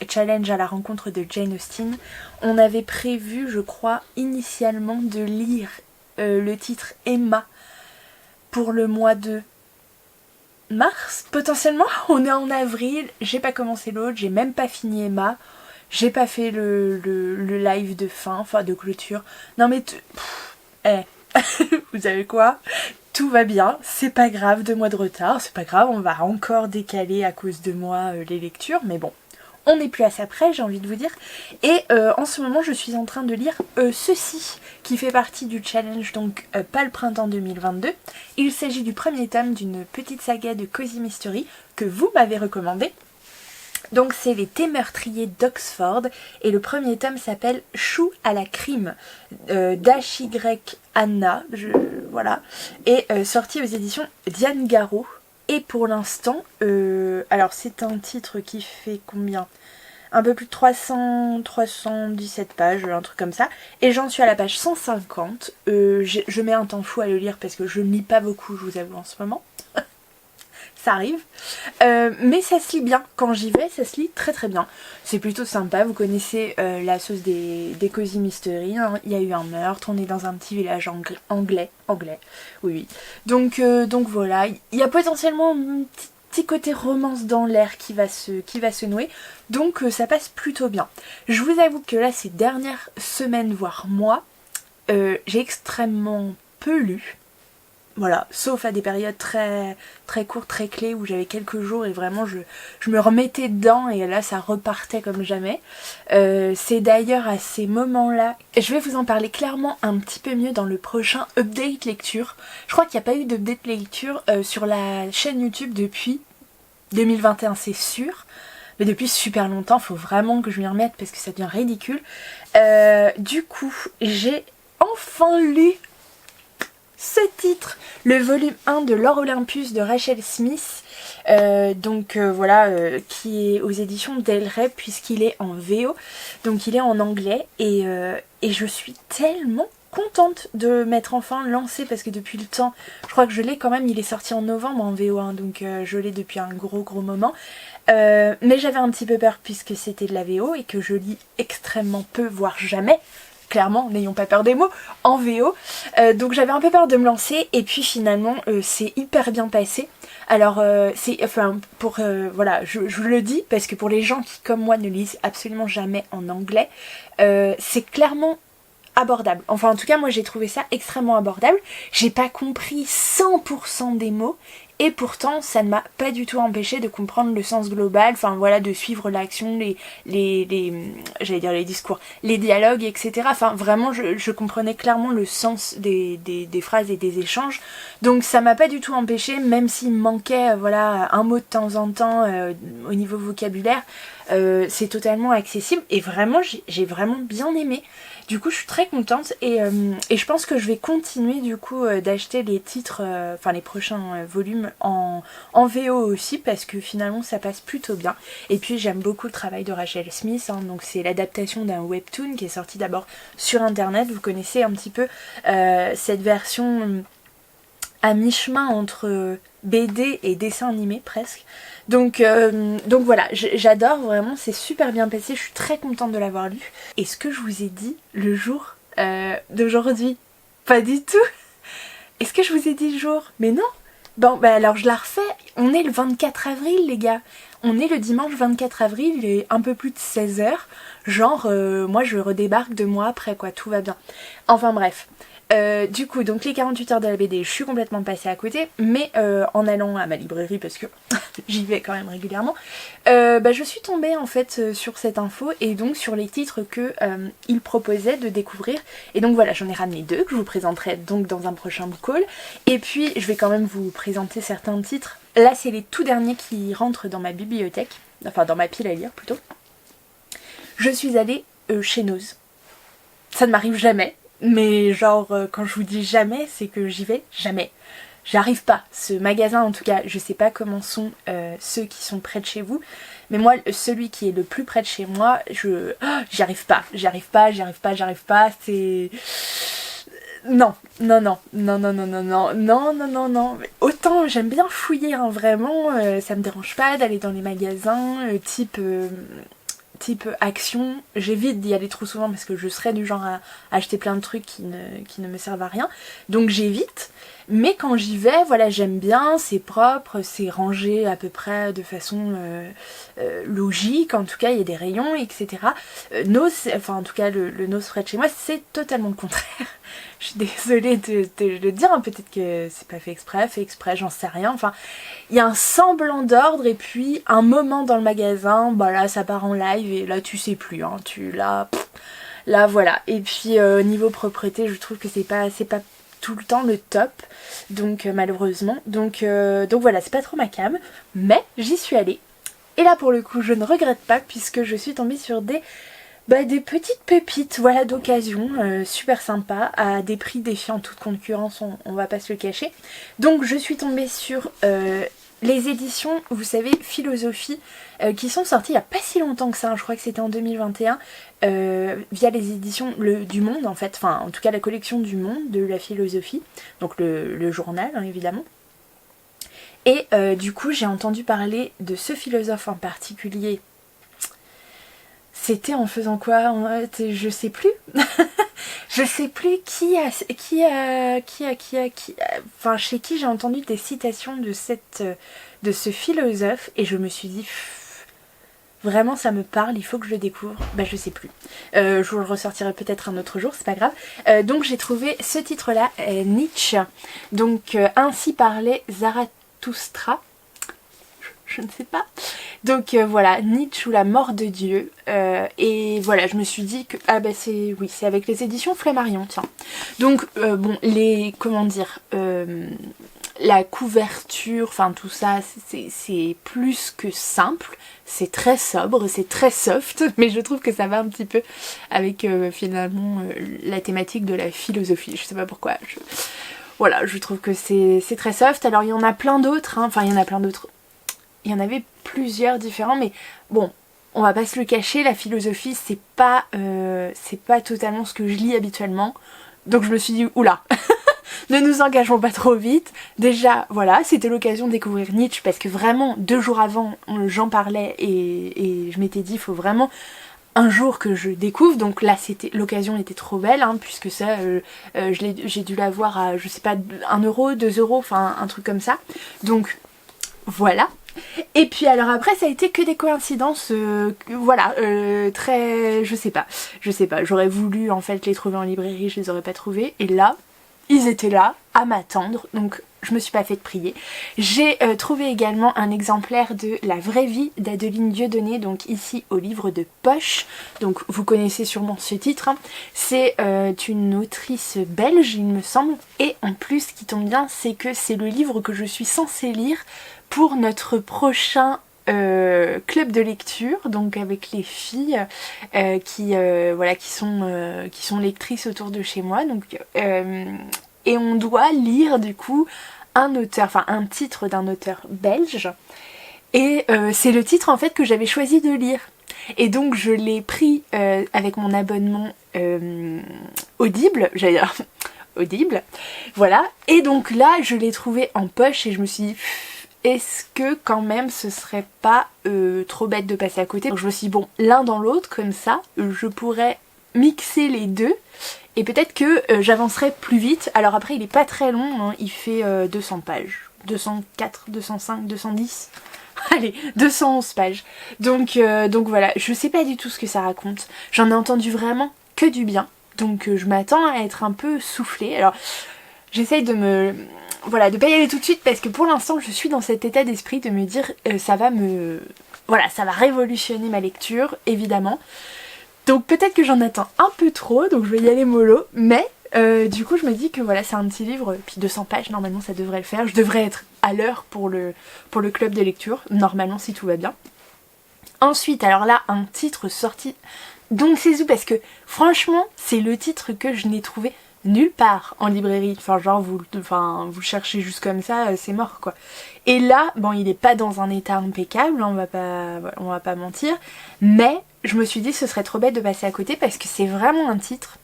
A: challenge à la rencontre de Jane Austen. On avait prévu, je crois, initialement de lire le titre Emma pour le mois de mars, potentiellement. On est en avril, j'ai pas commencé l'autre, j'ai même pas fini Emma, j'ai pas fait le live de fin, enfin de clôture. Non mais vous savez quoi? Tout va bien, c'est pas grave, 2 mois de retard, c'est pas grave, on va encore décaler à cause de moi les lectures, mais bon, on n'est plus à ça près, j'ai envie de vous dire. Et en ce moment, je suis en train de lire Ceci, qui fait partie du challenge, donc pas le printemps 2022. Il s'agit du premier tome d'une petite saga de Cozy Mystery que vous m'avez recommandé. Donc c'est les Thés meurtriers d'Oxford et le premier tome s'appelle Chou à la crime d'H.Y. Anna, voilà, et sorti aux éditions Diane Garot. Et pour l'instant, alors c'est un titre qui fait combien? Un peu plus de 317 pages, un truc comme ça. Et j'en suis à la page 150. Je mets un temps fou à le lire parce que je ne lis pas beaucoup, je vous avoue, en ce moment. Ça arrive. Mais ça se lit bien. Quand j'y vais, ça se lit très très bien. C'est plutôt sympa. Vous connaissez la sauce des Cozy Mystery. Hein. Il y a eu un meurtre. On est dans un petit village anglais. Oui. Donc voilà. Il y a potentiellement un petit côté romance dans l'air qui va se nouer. Donc ça passe plutôt bien. Je vous avoue que là, ces dernières semaines, voire mois, j'ai extrêmement peu lu. Voilà, sauf à des périodes très, très courtes, très clés où j'avais quelques jours et vraiment je me remettais dedans et là ça repartait comme jamais. C'est d'ailleurs à ces moments-là, je vais vous en parler clairement un petit peu mieux dans le prochain update lecture. Je crois qu'il n'y a pas eu d'update lecture sur la chaîne YouTube depuis 2021, c'est sûr. Mais depuis super longtemps, faut vraiment que je m'y remette parce que ça devient ridicule. Du coup, j'ai enfin lu ce titre, le volume 1 de L'Or Olympus de Rachel Smith, voilà, qui est aux éditions Del Rey puisqu'il est en VO, donc il est en anglais et je suis tellement contente de m'être enfin lancée parce que depuis le temps, je crois que je l'ai quand même, il est sorti en novembre en VO, hein, donc je l'ai depuis un gros moment. Mais j'avais un petit peu peur puisque c'était de la VO et que je lis extrêmement peu, voire jamais. Clairement, n'ayons pas peur des mots, en VO. Donc j'avais un peu peur de me lancer et puis finalement c'est hyper bien passé. Alors voilà, je le dis parce que pour les gens qui comme moi ne lisent absolument jamais en anglais, c'est clairement abordable. Enfin en tout cas moi j'ai trouvé ça extrêmement abordable. J'ai pas compris 100% des mots. Et pourtant, ça ne m'a pas du tout empêché de comprendre le sens global, enfin voilà, de suivre l'action, j'allais dire les discours, les dialogues, etc. Enfin vraiment, je comprenais clairement le sens des phrases et des échanges. Donc ça m'a pas du tout empêché, même s'il me manquait voilà, un mot de temps en temps au niveau vocabulaire, c'est totalement accessible et vraiment, j'ai vraiment bien aimé. Du coup je suis très contente et je pense que je vais continuer du coup d'acheter les titres, enfin les prochains volumes en VO aussi parce que finalement ça passe plutôt bien. Et puis j'aime beaucoup le travail de Rachel Smith, hein, donc c'est l'adaptation d'un webtoon qui est sorti d'abord sur internet. Vous connaissez un petit peu cette version à mi-chemin entre BD et dessin animé presque. Donc voilà, j'adore vraiment, c'est super bien passé, je suis très contente de l'avoir lu. Et ce que je vous ai dit le jour d'aujourd'hui, pas du tout. Est-ce que je vous ai dit le jour? Mais non. Bon, bah alors je la refais, on est le 24 avril les gars. On est le dimanche 24 avril, il est un peu plus de 16h. Genre, moi je redébarque 2 mois après quoi, tout va bien. Enfin bref. Du coup, donc les 48 heures de la BD, je suis complètement passée à côté, mais en allant à ma librairie, parce que j'y vais quand même régulièrement, je suis tombée en fait sur cette info et donc sur les titres que il proposait de découvrir. Et donc voilà, j'en ai ramené 2 que je vous présenterai donc dans un prochain call. Et puis je vais quand même vous présenter certains titres. Là, c'est les tout derniers qui rentrent dans ma bibliothèque, enfin dans ma pile à lire plutôt. Je suis allée chez Nose. Ça ne m'arrive jamais. Mais genre quand je vous dis jamais, c'est que j'y vais jamais. J'arrive pas. Ce magasin en tout cas, je sais pas comment sont ceux qui sont près de chez vous. Mais moi, celui qui est le plus près de chez moi, j'y arrive pas. C'est... Non, non, non, non, non, non, non, non, non, non, non, non. Autant j'aime bien fouiller, hein, vraiment, ça me dérange pas d'aller dans les magasins, type action. J'évite d'y aller trop souvent parce que je serais du genre à acheter plein de trucs qui ne me servent à rien. Donc j'évite. Mais quand j'y vais, voilà, j'aime bien, c'est propre, c'est rangé à peu près de façon logique, en tout cas il y a des rayons, etc. Nos, enfin en tout cas le Nos près de chez moi, c'est totalement le contraire. Je suis désolée de le dire, hein, peut-être que c'est pas fait exprès, j'en sais rien. Enfin, il y a un semblant d'ordre et puis un moment dans le magasin, bah là ça part en live et là tu sais plus, hein, là voilà. Et puis niveau propreté, je trouve que c'est pas tout le temps le top, donc malheureusement, donc voilà, c'est pas trop ma came, mais j'y suis allée et là pour le coup je ne regrette pas puisque je suis tombée sur des petites pépites, voilà, d'occasion, super sympa, à des prix défiant toute concurrence, on va pas se le cacher. Donc je suis tombée sur les éditions, vous savez, Philosophie, qui sont sorties il n'y a pas si longtemps que ça, je crois que c'était en 2021, via les éditions du Monde en fait, enfin en tout cas la collection du Monde de la philosophie, donc le journal, hein, évidemment. Et du coup j'ai entendu parler de ce philosophe en particulier. C'était en faisant quoi? Je sais plus. Je sais plus enfin chez qui j'ai entendu des citations de ce philosophe et je me suis dit vraiment ça me parle, il faut que je le découvre. Bah je sais plus. Je vous le ressortirai peut-être un autre jour, c'est pas grave. Donc j'ai trouvé ce titre là, Nietzsche. Donc ainsi parlait Zarathustra. Je ne sais pas. Donc voilà, Nietzsche ou la mort de Dieu. Et voilà, je me suis dit que... Ah bah c'est avec les éditions Flammarion, tiens. Donc bon, la couverture, enfin tout ça, c'est plus que simple. C'est très sobre, c'est très soft. Mais je trouve que ça va un petit peu avec finalement la thématique de la philosophie. Je sais pas pourquoi. Voilà, je trouve que c'est très soft. Alors il y en a plein d'autres, hein. Enfin il y en a plein d'autres. Il y en avait plusieurs différents, mais bon, on va pas se le cacher, la philosophie, c'est pas totalement ce que je lis habituellement. Donc je me suis dit, oula, ne nous engageons pas trop vite. Déjà, voilà, c'était l'occasion de découvrir Nietzsche, parce que vraiment, 2 jours avant, j'en parlais, et je m'étais dit, il faut vraiment un jour que je découvre. Donc là, l'occasion était trop belle, hein, puisque ça, j'ai dû l'avoir à, je sais pas, 1 euro, 2 euros, enfin un truc comme ça. Donc voilà. Et puis alors après ça a été que des coïncidences, voilà, très... je sais pas, j'aurais voulu en fait les trouver en librairie, je les aurais pas trouvés, et là, ils étaient là, à m'attendre, donc je me suis pas fait de prier. J'ai trouvé également un exemplaire de La vraie vie d'Adeline Dieudonné, donc ici au livre de poche, donc vous connaissez sûrement ce titre, hein. C'est une autrice belge il me semble, et en plus ce qui tombe bien c'est que c'est le livre que je suis censée lire pour notre prochain club de lecture, donc avec les filles qui sont lectrices autour de chez moi, donc et on doit lire du coup un titre d'un auteur belge, et c'est le titre en fait que j'avais choisi de lire, et donc je l'ai pris avec mon abonnement Audible, j'allais dire Audible, voilà, et donc là je l'ai trouvé en poche et je me suis dit est-ce que quand même ce serait pas trop bête de passer à côté. Donc je me suis dit bon, l'un dans l'autre, comme ça, je pourrais mixer les deux et peut-être que j'avancerai plus vite. Alors après il est pas très long, hein, il fait 200 pages, 204, 205, 210... Allez, 211 pages. Donc voilà, je sais pas du tout ce que ça raconte. J'en ai entendu vraiment que du bien. Donc je m'attends à être un peu soufflée. Alors j'essaye de pas y aller tout de suite parce que pour l'instant je suis dans cet état d'esprit de me dire ça va révolutionner ma lecture, évidemment. Donc peut-être que j'en attends un peu trop, donc je vais y aller mollo, mais du coup je me dis que voilà, c'est un petit livre, puis 200 pages normalement ça devrait le faire. Je devrais être à l'heure pour le club de lecture, normalement si tout va bien. Ensuite, alors là, un titre sorti donc c'est parce que franchement c'est le titre que je n'ai trouvé nulle part en librairie, enfin genre vous le cherchez juste comme ça, c'est mort quoi. Et là, bon il est pas dans un état impeccable, on va pas mentir, mais je me suis dit ce serait trop bête de passer à côté parce que c'est vraiment un titre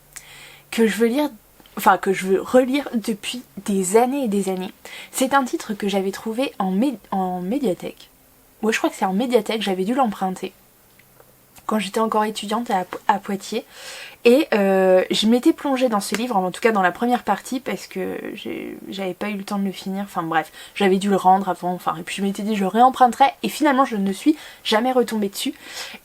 A: que je veux lire enfin que je veux relire depuis des années et des années. C'est un titre que j'avais trouvé en médiathèque. Ouais, je crois que c'est en médiathèque, j'avais dû l'emprunter quand j'étais encore étudiante à Poitiers. Et je m'étais plongée dans ce livre, en tout cas dans la première partie, parce que j'avais pas eu le temps de le finir. Enfin bref, j'avais dû le rendre avant, enfin, et puis je m'étais dit je réemprunterai, et finalement je ne suis jamais retombée dessus.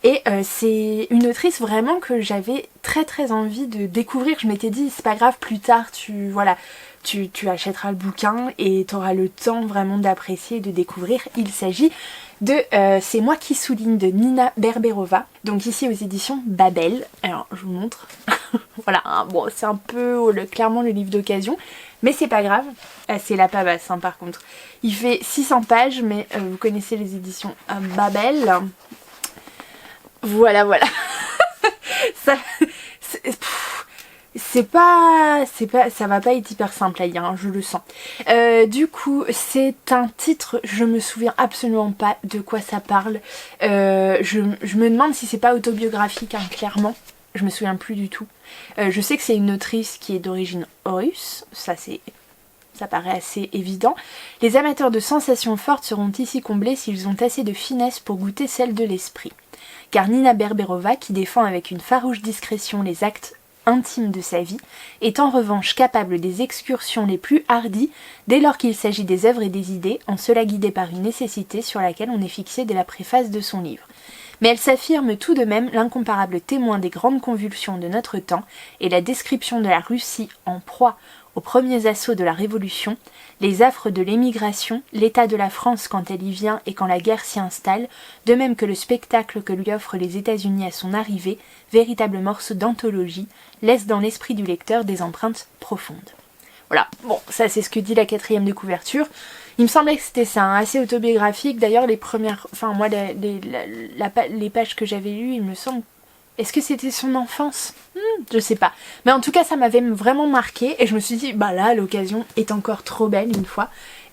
A: Et c'est une autrice vraiment que j'avais très très envie de découvrir. Je m'étais dit c'est pas grave, plus tard tu achèteras le bouquin et tu auras le temps vraiment d'apprécier et de découvrir. Il s'agit de C'est moi qui souligne de Nina Berberova, donc ici aux éditions Babel. Alors je vous montre, voilà, hein, bon c'est un peu clairement le livre d'occasion, mais c'est pas grave, c'est la pabasse hein, par contre. Il fait 600 pages, mais vous connaissez les éditions Babel. Voilà. Ça, ça va pas être hyper simple à lire, hein, je le sens. Du coup, c'est un titre, je me souviens absolument pas de quoi ça parle. Je me demande si c'est pas autobiographique, hein, clairement. Je me souviens plus du tout. Je sais que c'est une autrice qui est d'origine russe, ça paraît assez évident. Les amateurs de sensations fortes seront ici comblés s'ils ont assez de finesse pour goûter celle de l'esprit. Car Nina Berberova, qui défend avec une farouche discrétion les actes intime de sa vie, est en revanche capable des excursions les plus hardies dès lors qu'il s'agit des œuvres et des idées, en cela guidée par une nécessité sur laquelle on est fixé dès la préface de son livre. Mais elle s'affirme tout de même l'incomparable témoin des grandes convulsions de notre temps, et la description de la Russie en proie aux premiers assauts de la Révolution, les affres de l'émigration, l'état de la France quand elle y vient et quand la guerre s'y installe, de même que le spectacle que lui offrent les États-Unis à son arrivée, véritable morceau d'anthologie, laisse dans l'esprit du lecteur des empreintes profondes. Voilà, bon, ça c'est ce que dit la 4e de couverture. Il me semblait que c'était ça, hein, assez autobiographique. D'ailleurs, les premières, enfin moi, les pages que j'avais lues, il me semble. Est-ce que c'était son enfance ? Je sais pas. Mais en tout cas, ça m'avait vraiment marqué et je me suis dit, bah là, l'occasion est encore trop belle une fois.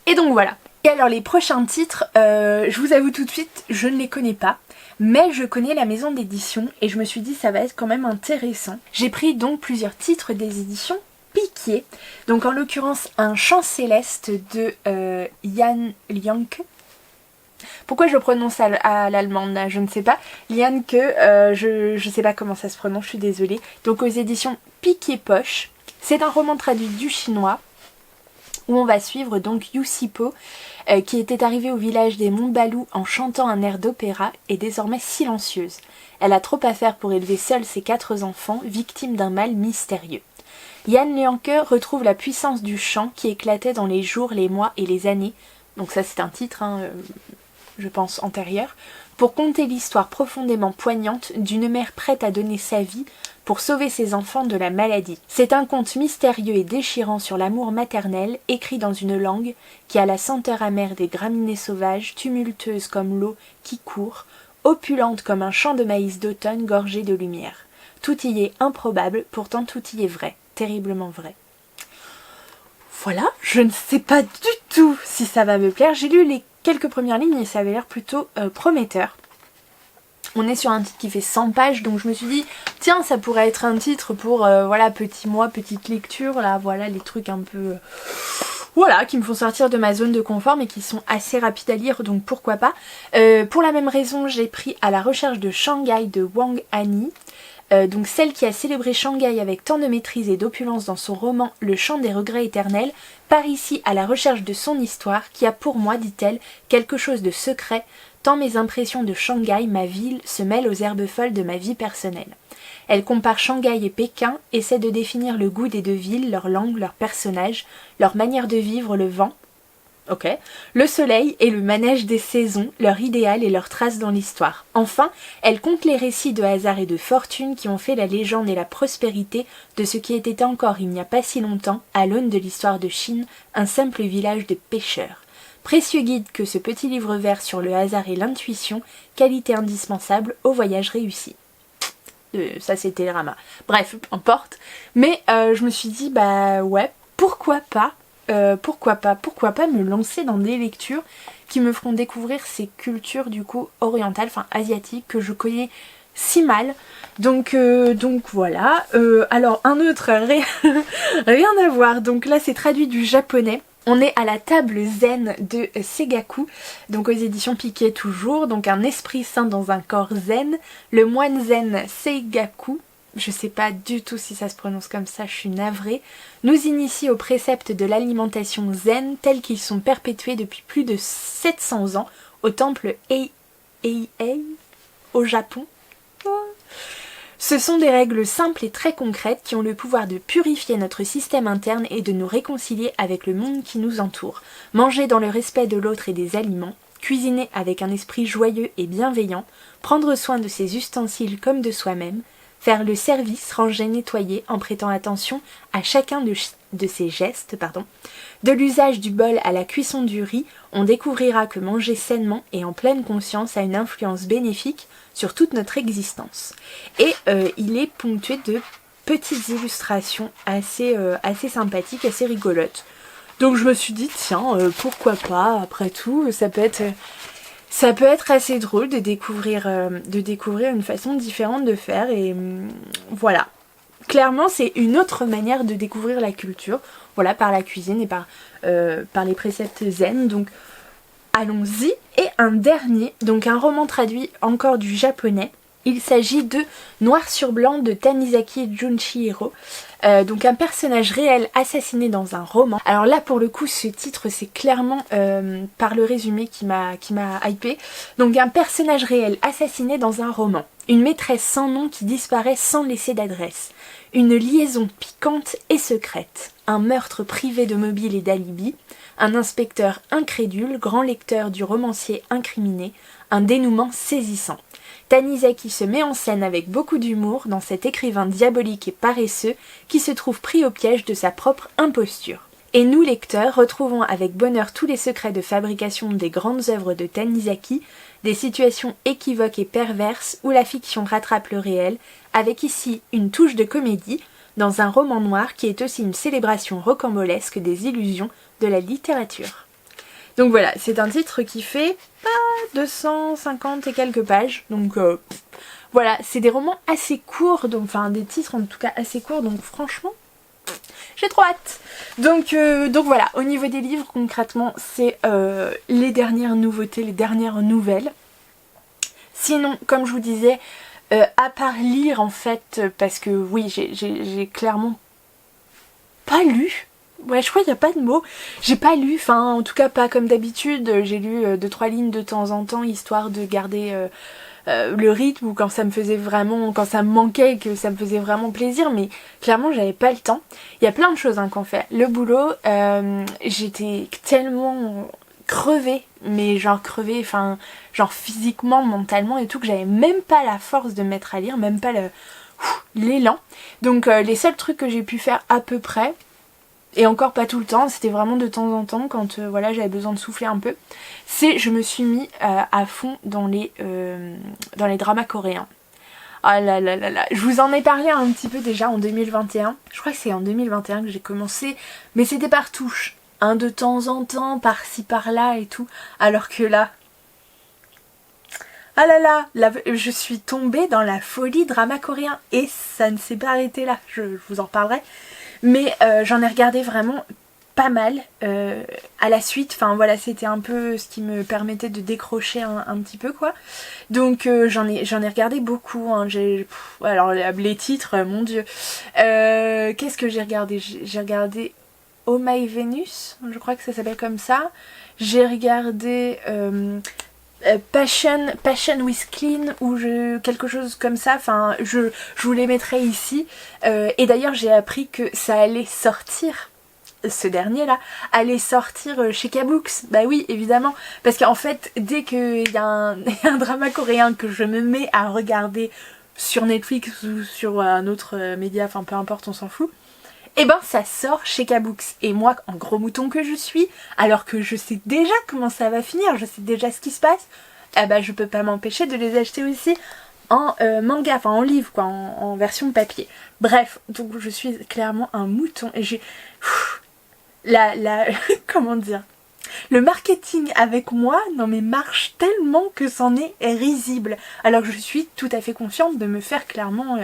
A: Et donc voilà. Et alors les prochains titres, je vous avoue tout de suite, je ne les connais pas. Mais je connais la maison d'édition et je me suis dit, ça va être quand même intéressant. J'ai pris donc plusieurs titres des éditions Piquier. Donc en l'occurrence, Un chant céleste de Jan Lianke. Pourquoi je prononce à l'allemande là, je ne sais pas. Lianke, je sais pas comment ça se prononce, je suis désolée. Donc aux éditions Piquier Poche. C'est un roman traduit du chinois où on va suivre donc Yusipo qui était arrivée au village des Montbalou en chantant un air d'opéra et désormais silencieuse. Elle a trop à faire pour élever seule ses 4 enfants, victimes d'un mal mystérieux. Jan Lianke retrouve la puissance du chant qui éclatait dans les jours, les mois et les années, donc ça c'est un titre, hein, je pense antérieur, pour conter l'histoire profondément poignante d'une mère prête à donner sa vie pour sauver ses enfants de la maladie. C'est un conte mystérieux et déchirant sur l'amour maternel, écrit dans une langue qui a la senteur amère des graminées sauvages, tumultueuse comme l'eau qui court, opulente comme un champ de maïs d'automne gorgé de lumière. Tout y est improbable, pourtant tout y est vrai, terriblement vrai. Voilà, je ne sais pas du tout si ça va me plaire. J'ai lu les quelques premières lignes et ça avait l'air plutôt prometteur. On est sur un titre qui fait 100 pages, donc je me suis dit, tiens, ça pourrait être un titre pour, voilà, petit mois, petite lecture, là, voilà, les trucs un peu... voilà, qui me font sortir de ma zone de confort, mais qui sont assez rapides à lire, donc pourquoi pas. Pour la même raison, j'ai pris À la recherche de Shanghai de Wang Hani, donc celle qui a célébré Shanghai avec tant de maîtrise et d'opulence dans son roman Le chant des regrets éternels, part ici à la recherche de son histoire, qui a pour moi, dit-elle, quelque chose de secret, tant mes impressions de Shanghai, ma ville, se mêlent aux herbes folles de ma vie personnelle. Elle compare Shanghai et Pékin, essaie de définir le goût des deux villes, leur langue, leurs personnages, leur manière de vivre, le vent, le soleil et le manège des saisons, leur idéal et leurs traces dans l'histoire. Enfin, elle compte les récits de hasard et de fortune qui ont fait la légende et la prospérité de ce qui était encore il n'y a pas si longtemps, à l'aune de l'histoire de Chine, un simple village de pêcheurs. Précieux guide que ce petit livre vert sur le hasard et l'intuition, qualité indispensable au voyage réussi. Ça c'est Télérama. Bref, importe. Mais je me suis dit, bah ouais, pourquoi pas me lancer dans des lectures qui me feront découvrir ces cultures du coup orientales, enfin asiatiques, que je connais si mal. Donc voilà. Alors un autre, rien à voir. Donc là c'est traduit du japonais. On est à la table zen de Seigaku, donc aux éditions Piquet toujours. Donc un esprit sain dans un corps zen. Le moine zen Seigaku, je sais pas du tout si ça se prononce comme ça, je suis navrée, nous initie aux préceptes de l'alimentation zen tels qu'ils sont perpétués depuis plus de 700 ans au temple Eihei au Japon. Ce sont des règles simples et très concrètes qui ont le pouvoir de purifier notre système interne et de nous réconcilier avec le monde qui nous entoure. Manger dans le respect de l'autre et des aliments, cuisiner avec un esprit joyeux et bienveillant, prendre soin de ses ustensiles comme de soi-même, faire le service, ranger, nettoyer en prêtant attention à chacun de ses gestes, De l'usage du bol à la cuisson du riz, on découvrira que manger sainement et en pleine conscience a une influence bénéfique sur toute notre existence. Et il est ponctué de petites illustrations assez sympathiques, assez rigolotes. Donc je me suis dit, tiens, pourquoi pas, après tout, ça peut être assez drôle de découvrir une façon différente de faire. Et voilà. Clairement, c'est une autre manière de découvrir la culture, voilà, par la cuisine et par les préceptes zen. Donc allons-y. Et un dernier, donc un roman traduit encore du japonais. Il s'agit de Noir sur blanc de Tanizaki Junshihiro. Donc un personnage réel assassiné dans un roman. Alors là pour le coup ce titre c'est clairement par le résumé qui m'a hypé. Donc un personnage réel assassiné dans un roman. Une maîtresse sans nom qui disparaît sans laisser d'adresse. Une liaison piquante et secrète. Un meurtre privé de mobile et d'alibi. Un inspecteur incrédule, grand lecteur du romancier incriminé. Un dénouement saisissant. Tanizaki se met en scène avec beaucoup d'humour dans cet écrivain diabolique et paresseux qui se trouve pris au piège de sa propre imposture. Et nous, lecteurs, retrouvons avec bonheur tous les secrets de fabrication des grandes œuvres de Tanizaki, des situations équivoques et perverses où la fiction rattrape le réel, avec ici une touche de comédie, dans un roman noir qui est aussi une célébration rocambolesque des illusions de la littérature. Donc voilà, c'est un titre qui fait 250 et quelques pages, donc voilà, c'est des romans assez courts, donc, enfin des titres en tout cas assez courts, donc franchement, j'ai trop hâte. Donc voilà, au niveau des livres, concrètement, c'est les dernières nouveautés, les dernières nouvelles. Sinon, comme je vous disais, à part lire en fait, parce que oui, j'ai clairement pas lu. Ouais, je crois qu'il n'y a pas de mots. J'ai pas lu, enfin en tout cas pas comme d'habitude. J'ai lu 2-3 lignes de temps en temps, histoire de garder le rythme, ou quand ça me faisait vraiment, quand ça me manquait et que ça me faisait vraiment plaisir, mais clairement j'avais pas le temps. Il y a plein de choses qu'on fait. Le boulot, j'étais tellement crevée, mais genre crevée, enfin genre physiquement, mentalement et tout, que j'avais même pas la force de me mettre à lire, même pas l'élan. Donc les seuls trucs que j'ai pu faire à peu près, et encore pas tout le temps, c'était vraiment de temps en temps quand voilà, j'avais besoin de souffler un peu, je me suis mis à fond dans les dramas coréens. Ah là là là là, je vous en ai parlé un petit peu déjà en 2021, je crois que c'est en 2021 que j'ai commencé, mais c'était par touche, de temps en temps, par-ci par-là et tout, alors que là, ah là là, je suis tombée dans la folie drama coréen, et ça ne s'est pas arrêté là, je vous en reparlerai. Mais j'en ai regardé vraiment pas mal à la suite, enfin voilà, c'était un peu ce qui me permettait de décrocher un petit peu quoi. Donc j'en ai regardé beaucoup, hein. Alors les titres, mon dieu. Qu'est-ce que j'ai regardé ? J'ai regardé Oh My Venus, je crois que ça s'appelle comme ça. J'ai regardé Passion with Clean ou quelque chose comme ça, enfin je vous les mettrai ici, et d'ailleurs j'ai appris que ça allait sortir, ce dernier là allait sortir chez Kabooks. Bah oui évidemment, parce qu'en fait dès qu'il y a un drama coréen que je me mets à regarder sur Netflix ou sur un autre média, enfin peu importe, on s'en fout, et ben ça sort chez Kabooks. Et moi, en gros mouton que je suis, alors que je sais déjà comment ça va finir, je sais déjà ce qui se passe, eh ben je peux pas m'empêcher de les acheter aussi en manga, enfin en livre quoi, en version papier. Bref, donc je suis clairement un mouton et j'ai comment dire, le marketing avec moi, non mais marche tellement que c'en est risible. Alors que je suis tout à fait confiante de me faire clairement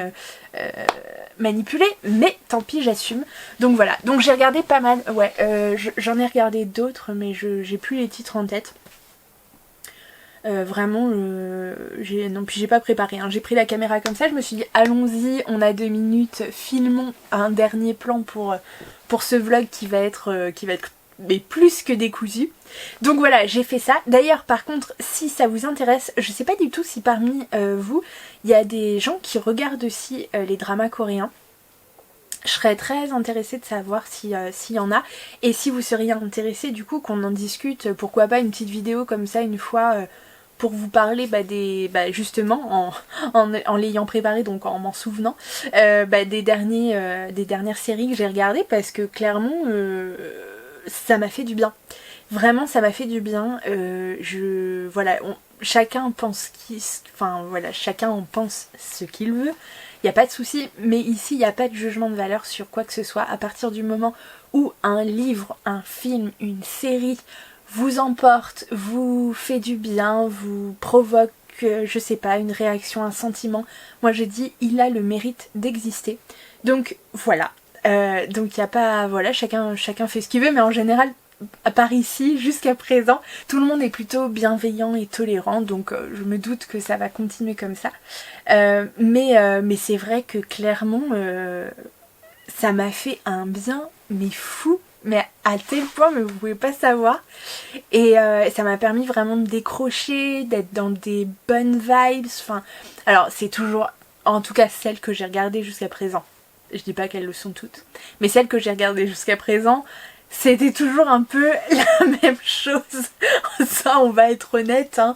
A: manipuler, mais tant pis, j'assume. Donc voilà, donc j'ai regardé pas mal, ouais, j'en ai regardé d'autres, mais j'ai plus les titres en tête. Vraiment, non, puis j'ai pas préparé, hein. J'ai pris la caméra comme ça, je me suis dit allons-y, on a 2 minutes, filmons un dernier plan pour ce vlog qui va être mais plus que décousu. Donc voilà, j'ai fait ça. D'ailleurs, par contre, si ça vous intéresse, je sais pas du tout si parmi vous, il y a des gens qui regardent aussi les dramas coréens. Je serais très intéressée de savoir s'il y en a. Et si vous seriez intéressé du coup qu'on en discute, pourquoi pas une petite vidéo comme ça une fois pour vous parler justement en l'ayant préparé, donc en m'en souvenant des dernières séries que j'ai regardées, parce que clairement ça m'a fait du bien. Vraiment ça m'a fait du bien. Chacun pense chacun en pense ce qu'il veut. Il n'y a pas de souci, mais ici il n'y a pas de jugement de valeur sur quoi que ce soit. À partir du moment où un livre, un film, une série vous emporte, vous fait du bien, vous provoque, je sais pas, une réaction, un sentiment, moi je dis il a le mérite d'exister. Donc voilà, donc il n'y a pas, voilà, chacun fait ce qu'il veut, mais en général, à part ici, jusqu'à présent, tout le monde est plutôt bienveillant et tolérant, donc je me doute que ça va continuer comme ça. Mais c'est vrai que clairement, ça m'a fait un bien, mais fou, mais à tel point, mais vous pouvez pas savoir. Et ça m'a permis vraiment de décrocher, d'être dans des bonnes vibes. Enfin, alors c'est toujours, en tout cas celles que j'ai regardées jusqu'à présent. Je dis pas qu'elles le sont toutes, mais celles que j'ai regardées jusqu'à présent, c'était toujours un peu la même chose. Ça, on va être honnête, hein.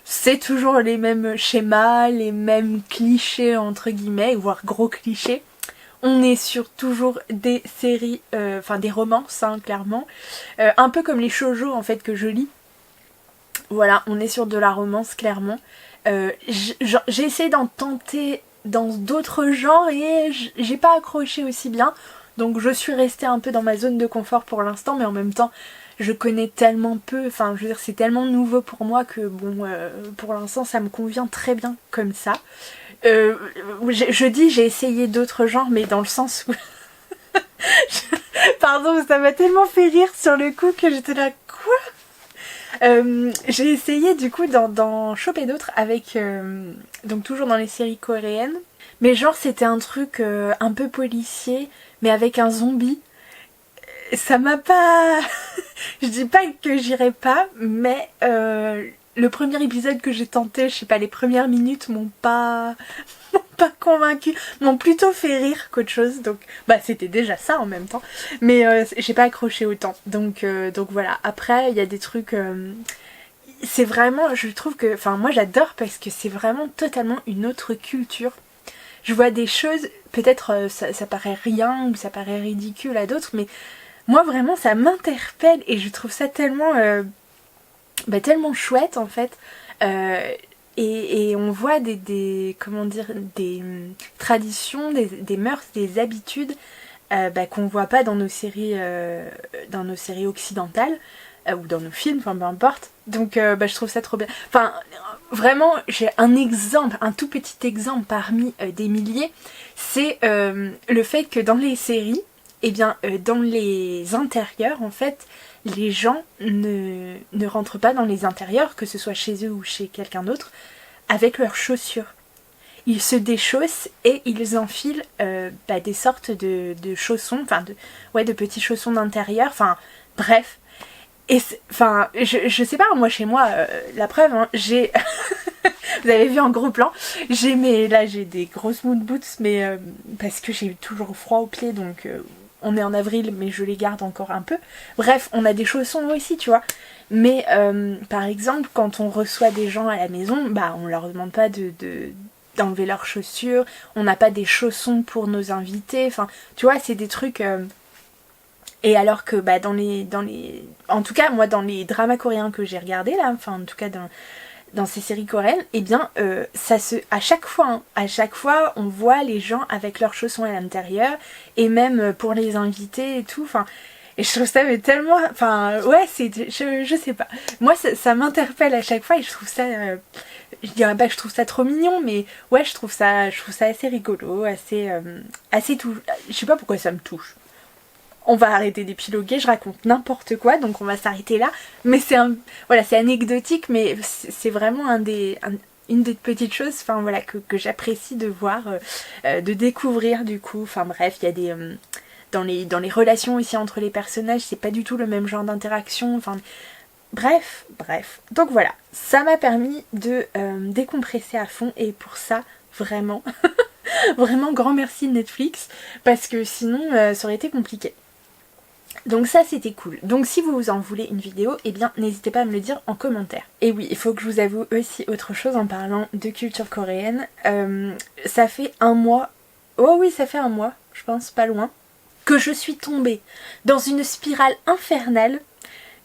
A: C'est toujours les mêmes schémas, les mêmes clichés entre guillemets, voire gros clichés. On est sur toujours des séries, des romances, hein, clairement. Un peu comme les shoujo en fait que je lis. Voilà, on est sur de la romance, clairement. J'ai essayé d'en tenter dans d'autres genres et j'ai pas accroché aussi bien. Donc je suis restée un peu dans ma zone de confort pour l'instant, mais en même temps, je connais tellement peu, enfin je veux dire c'est tellement nouveau pour moi que bon, pour l'instant ça me convient très bien comme ça. Je dis j'ai essayé d'autres genres, mais dans le sens où... Pardon, ça m'a tellement fait rire sur le coup que j'étais là, quoi? J'ai essayé du coup d'en choper d'autres avec... donc toujours dans les séries coréennes. Mais genre c'était un truc un peu policier, mais avec un zombie. Ça m'a pas... Je dis pas que j'irai pas, mais le premier épisode que j'ai tenté, je sais pas, les premières minutes m'ont pas convaincue, m'ont plutôt fait rire qu'autre chose, donc bah c'était déjà ça en même temps, mais j'ai pas accroché autant, donc voilà. Après il y a des trucs, c'est vraiment, je trouve que, enfin moi j'adore parce que c'est vraiment totalement une autre culture. Je vois des choses, peut-être ça paraît rien ou ça paraît ridicule à d'autres, mais moi vraiment ça m'interpelle et je trouve ça tellement tellement chouette en fait. Et on voit des traditions, des mœurs, des habitudes qu'on voit pas dans nos séries occidentales ou dans nos films, enfin peu importe. Donc je trouve ça trop bien. Enfin vraiment j'ai un exemple, un tout petit exemple parmi des milliers, c'est le fait que dans les séries, dans les intérieurs en fait, les gens ne rentrent pas dans les intérieurs, que ce soit chez eux ou chez quelqu'un d'autre, avec leurs chaussures. Ils se déchaussent et ils enfilent des sortes de chaussons, de petits chaussons d'intérieur, enfin bref. Et je sais pas, moi chez moi, la preuve, hein, j'ai... Vous avez vu en gros plan, j'ai des grosses moon boots, mais parce que j'ai toujours froid aux pieds, donc... on est en avril, mais je les garde encore un peu. Bref, on a des chaussons aussi, tu vois. Mais par exemple, quand on reçoit des gens à la maison, on leur demande pas d'enlever leurs chaussures. On n'a pas des chaussons pour nos invités. Enfin, tu vois, c'est des trucs... Et alors que en tout cas, moi, dans les dramas coréens que j'ai regardés, là, enfin, en tout cas, dans ces séries coréennes, à chaque fois, on voit les gens avec leurs chaussons à l'intérieur, et même pour les invités et tout, enfin, Et je trouve ça mais tellement... Enfin, ouais, je sais pas. Moi, ça m'interpelle à chaque fois et je trouve ça... je dirais pas que je trouve ça trop mignon, mais ouais, je trouve ça assez rigolo, assez tout... Je sais pas pourquoi ça me touche. On va arrêter d'épiloguer, je raconte n'importe quoi, donc on va s'arrêter là. Mais voilà, c'est anecdotique, mais c'est vraiment une des petites choses, enfin voilà, que j'apprécie de voir, de découvrir du coup. Enfin bref, il y a des... dans les relations aussi entre les personnages, c'est pas du tout le même genre d'interaction, enfin... Bref. Donc voilà, ça m'a permis de décompresser à fond, et pour ça, vraiment, vraiment grand merci Netflix, parce que sinon, ça aurait été compliqué. Donc ça c'était cool. Donc si vous en voulez une vidéo, eh bien n'hésitez pas à me le dire en commentaire. Et oui, il faut que je vous avoue aussi autre chose en parlant de culture coréenne. Ça fait un mois, oh oui ça fait un mois, je pense pas loin, que je suis tombée dans une spirale infernale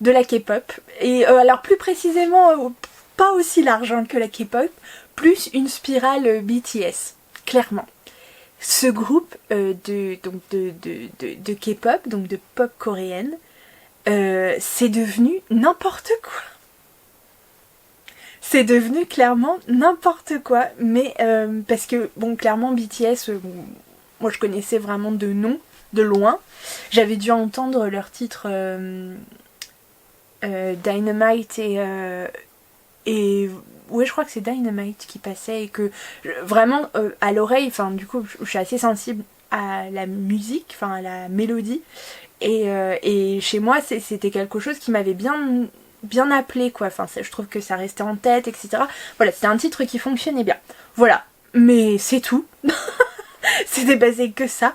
A: de la K-pop. Et alors plus précisément, pas aussi large que la K-pop, plus une spirale BTS, clairement. Ce groupe de K-pop, donc de pop coréenne, c'est devenu n'importe quoi. C'est devenu clairement n'importe quoi, mais parce que, bon, clairement BTS, moi je connaissais vraiment de nom, de loin. J'avais dû entendre leur titre Dynamite et ouais, je crois que c'est Dynamite qui passait, et que vraiment à l'oreille, enfin du coup je suis assez sensible à la musique, enfin à la mélodie, et chez moi c'était quelque chose qui m'avait bien appelé quoi, enfin je trouve que ça restait en tête, etc. Voilà, c'était un titre qui fonctionnait bien, voilà, mais c'est tout. C'était passé que ça,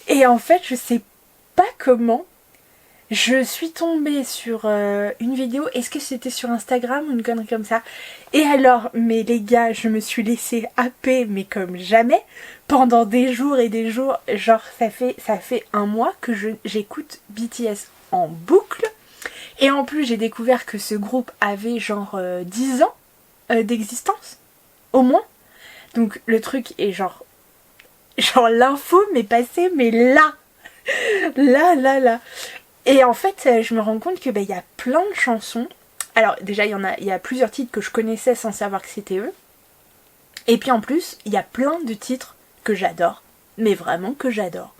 A: et en fait je sais pas comment je suis tombée sur une vidéo, est-ce que c'était sur Instagram ou une connerie comme ça? Et alors, mais les gars, je me suis laissée happer, mais comme jamais, pendant des jours et des jours, genre ça fait un mois que j'écoute BTS en boucle, et en plus j'ai découvert que ce groupe avait genre 10 ans d'existence, au moins. Donc le truc est genre l'info m'est passée, mais là. Et en fait, je me rends compte que y a plein de chansons. Alors déjà, il y a plusieurs titres que je connaissais sans savoir que c'était eux. Et puis en plus, il y a plein de titres que j'adore. Mais vraiment que j'adore.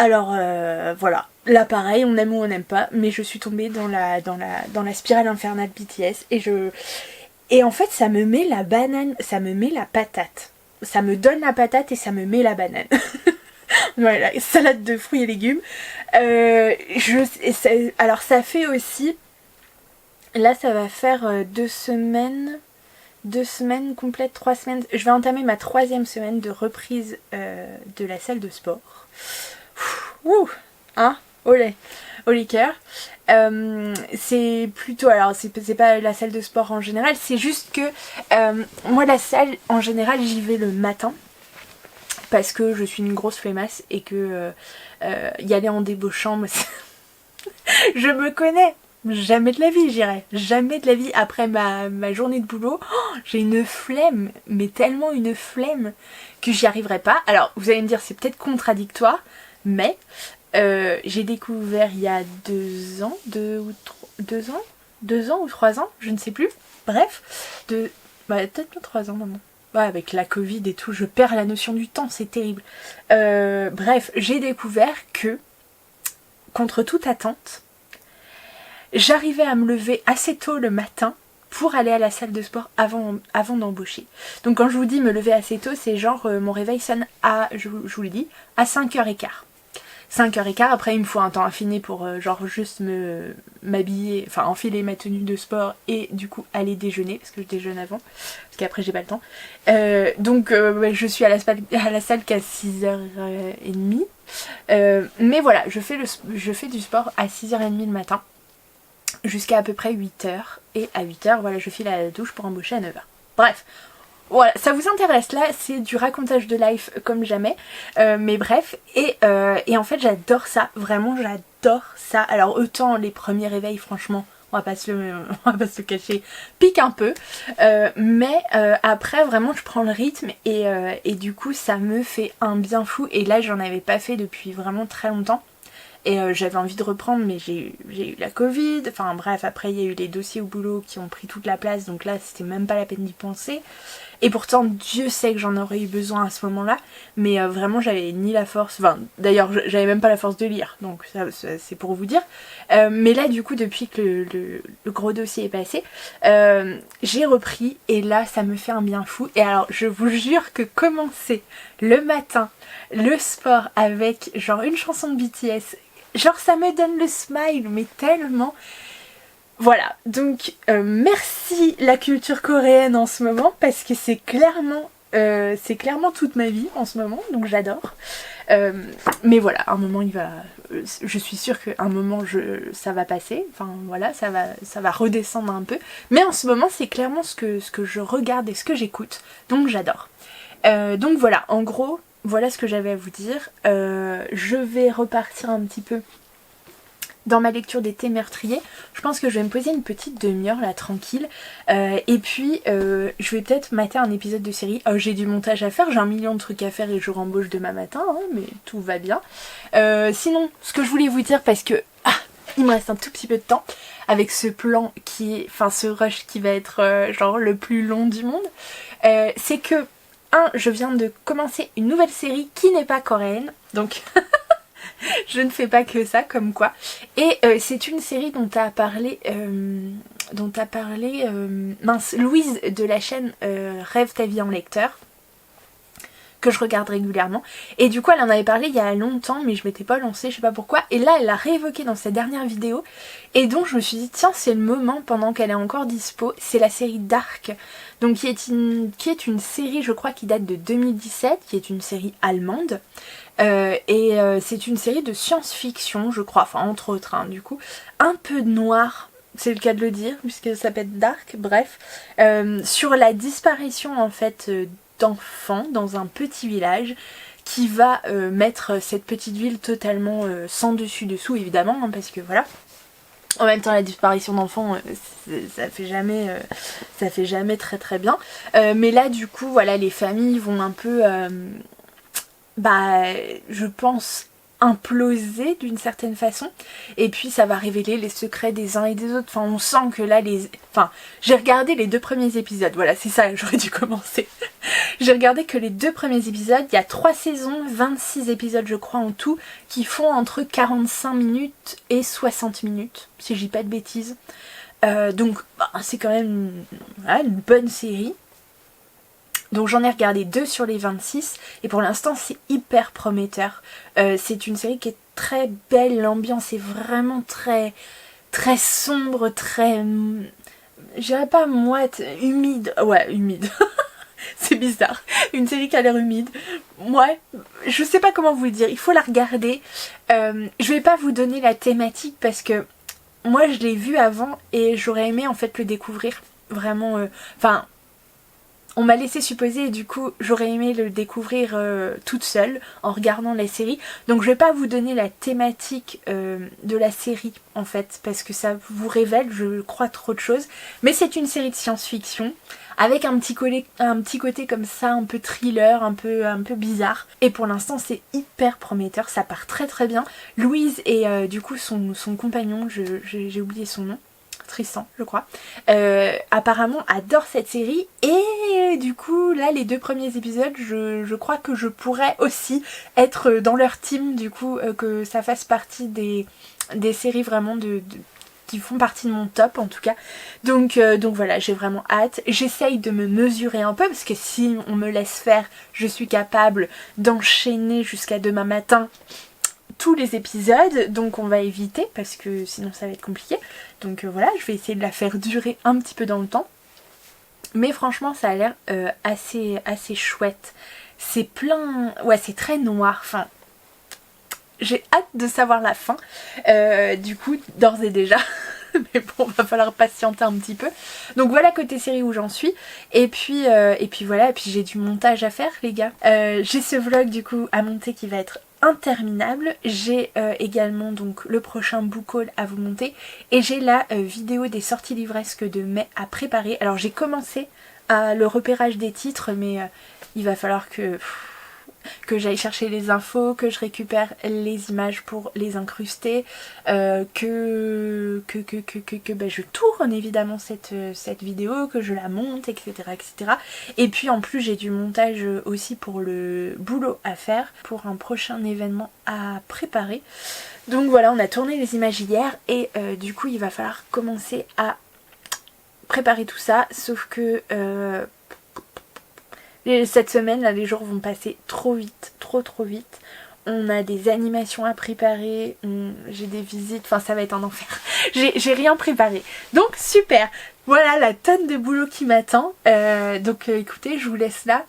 A: Alors voilà, là pareil, on aime ou on n'aime pas, mais je suis tombée dans la spirale infernale BTS, et en fait ça me met la banane, ça me met la patate. Ça me donne la patate et ça me met la banane. Voilà, salade de fruits et légumes. Alors ça fait aussi, là ça va faire 2 semaines complètes, 3 semaines. Je vais entamer ma 3e semaine de reprise de la salle de sport. Ouh, hein, olé, au liqueur. C'est plutôt, alors c'est pas la salle de sport en général, c'est juste que moi la salle en général j'y vais le matin parce que je suis une grosse flemmasse et que y aller en débauchant, je me connais, jamais de la vie j'irai, jamais de la vie après ma journée de boulot. J'ai une flemme, mais tellement une flemme que j'y arriverai pas. Alors vous allez me dire c'est peut-être contradictoire, mais j'ai découvert il y a 2 ans, 2 ans ou 3 ans, je ne sais plus. Bref, peut-être pas 3 ans maintenant. Ouais, avec la Covid et tout, je perds la notion du temps, c'est terrible. Bref, j'ai découvert que, contre toute attente, j'arrivais à me lever assez tôt le matin pour aller à la salle de sport avant d'embaucher. Donc quand je vous dis me lever assez tôt, c'est genre mon réveil sonne à, je vous le dis, à 5h15. 5h15, après il me faut un temps infini pour genre juste m'habiller, enfin enfiler ma tenue de sport et du coup aller déjeuner, parce que je déjeune avant, parce qu'après j'ai pas le temps. Donc je suis à la salle qu'à 6h30. Mais voilà, je fais du sport à 6h30 le matin, jusqu'à peu près 8h. Et à 8h, voilà, je file à la douche pour embaucher à 9h. Bref. Voilà, ça vous intéresse là, c'est du racontage de life comme jamais, mais bref, et en fait j'adore ça, vraiment j'adore ça. Alors autant les premiers réveils, franchement, on va pas se le cacher, pique un peu, mais après vraiment je prends le rythme et du coup ça me fait un bien fou, et là j'en avais pas fait depuis vraiment très longtemps. Et j'avais envie de reprendre, mais j'ai eu la Covid, enfin bref, après il y a eu les dossiers au boulot qui ont pris toute la place, donc là c'était même pas la peine d'y penser. Et pourtant Dieu sait que j'en aurais eu besoin à ce moment-là, mais vraiment j'avais ni la force, enfin d'ailleurs j'avais même pas la force de lire, donc ça c'est pour vous dire. Mais là du coup depuis que le gros dossier est passé, j'ai repris et là ça me fait un bien fou. Et alors je vous jure que commencer le matin le sport avec genre une chanson de BTS, genre ça me donne le smile, mais tellement. Voilà, donc merci la culture coréenne en ce moment, parce que c'est clairement toute ma vie en ce moment, donc j'adore. Mais voilà, un moment je suis sûre qu'à un moment ça va passer, enfin voilà, ça va redescendre un peu. Mais en ce moment c'est clairement ce que je regarde et ce que j'écoute, donc j'adore. Donc voilà, en gros, voilà ce que j'avais à vous dire. Je vais repartir un petit peu dans ma lecture des thés meurtriers. Je pense que je vais me poser une petite demi-heure là tranquille, et puis je vais peut-être mater un épisode de série. J'ai du montage à faire, j'ai 1 million de trucs à faire et je rembauche demain matin, hein, mais tout va bien. Sinon, ce que je voulais vous dire, parce que il me reste un tout petit peu de temps avec ce plan ce rush qui va être genre le plus long du monde, c'est que je viens de commencer une nouvelle série qui n'est pas coréenne, donc je ne fais pas que ça, comme quoi. Et c'est une série dont a parlé Louise de la chaîne Rêve ta vie en lecteur, que je regarde régulièrement. Et du coup elle en avait parlé il y a longtemps, mais je m'étais pas lancée, je sais pas pourquoi. Et là elle l'a réévoqué dans sa dernière vidéo. Et donc je me suis dit tiens, c'est le moment, pendant qu'elle est encore dispo. C'est la série Dark, donc qui est une série, je crois, qui date de 2017, qui est une série allemande. C'est une série de science-fiction, je crois, enfin entre autres, hein, du coup, un peu noir, c'est le cas de le dire, puisque ça s'appelle Dark, bref, sur la disparition en fait d'enfants dans un petit village qui va mettre cette petite ville totalement sans dessus-dessous, évidemment, hein, parce que voilà. En même temps, la disparition d'enfants, ça fait jamais très très bien. Mais là, du coup, voilà, les familles vont un peu, je pense, imploser d'une certaine façon. Et puis, ça va révéler les secrets des uns et des autres. Enfin, on sent que là, j'ai regardé les 2 premiers épisodes. Voilà, c'est ça, j'aurais dû commencer. J'ai regardé que les 2 premiers épisodes. Il y a 3 saisons, 26 épisodes je crois en tout, qui font entre 45 minutes et 60 minutes, si je dis pas de bêtises. Donc c'est quand même une bonne série. Donc j'en ai regardé 2 sur les 26 et pour l'instant c'est hyper prometteur. C'est une série qui est très belle, l'ambiance est vraiment très très sombre, très, je dirais pas moite, humide. Ouais, humide. C'est bizarre, une série qui a l'air humide. Ouais, je sais pas comment vous le dire, il faut la regarder. Je vais pas vous donner la thématique parce que moi je l'ai vue avant et j'aurais aimé en fait le découvrir vraiment. On m'a laissé supposer et du coup j'aurais aimé le découvrir toute seule en regardant la série. Donc je vais pas vous donner la thématique de la série en fait, parce que ça vous révèle, je crois, trop de choses. Mais c'est une série de science-fiction avec un petit côté comme ça, un peu thriller, un peu bizarre. Et pour l'instant c'est hyper prometteur, ça part très très bien. Louise et du coup son compagnon, j'ai oublié son nom. Tristan je crois, apparemment adore cette série et du coup là les 2 premiers épisodes je crois que je pourrais aussi être dans leur team, du coup que ça fasse partie des séries vraiment qui font partie de mon top en tout cas. Donc voilà, j'ai vraiment hâte. J'essaye de me mesurer un peu parce que si on me laisse faire, je suis capable d'enchaîner jusqu'à demain matin tous les épisodes, donc on va éviter parce que sinon ça va être compliqué. Donc voilà, je vais essayer de la faire durer un petit peu dans le temps. Mais franchement ça a l'air assez chouette. C'est plein... Ouais, c'est très noir, enfin... J'ai hâte de savoir la fin, du coup, d'ores et déjà. Mais bon, va falloir patienter un petit peu. Donc voilà côté série où j'en suis. Et puis voilà, et puis j'ai du montage à faire les gars. J'ai ce vlog du coup à monter qui va être interminable. J'ai également donc le prochain book haul à vous monter. Et j'ai la vidéo des sorties livresques de mai à préparer. Alors j'ai commencé le repérage des titres, mais il va falloir que j'aille chercher les infos, que je récupère les images pour les incruster, que je tourne évidemment cette vidéo, que je la monte, etc. etc. Et puis en plus j'ai du montage aussi pour le boulot à faire, pour un prochain événement à préparer. Donc voilà, on a tourné les images hier et du coup il va falloir commencer à préparer tout ça, sauf que... cette semaine là les jours vont passer trop vite, trop vite. On a des animations à préparer, j'ai des visites, enfin ça va être un enfer. J'ai rien préparé. Donc super, voilà la tonne de boulot qui m'attend. Donc écoutez, je vous laisse là.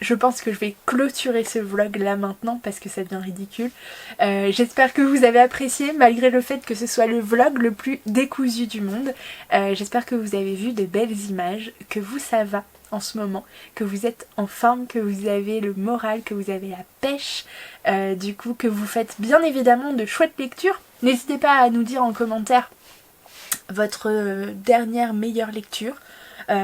A: Je pense que je vais clôturer ce vlog là maintenant parce que ça devient ridicule. J'espère que vous avez apprécié malgré le fait que ce soit le vlog le plus décousu du monde. J'espère que vous avez vu de belles images, que vous ça va en ce moment, que vous êtes en forme, que vous avez le moral, que vous avez la pêche, du coup que vous faites bien évidemment de chouettes lectures. N'hésitez pas à nous dire en commentaire votre dernière meilleure lecture.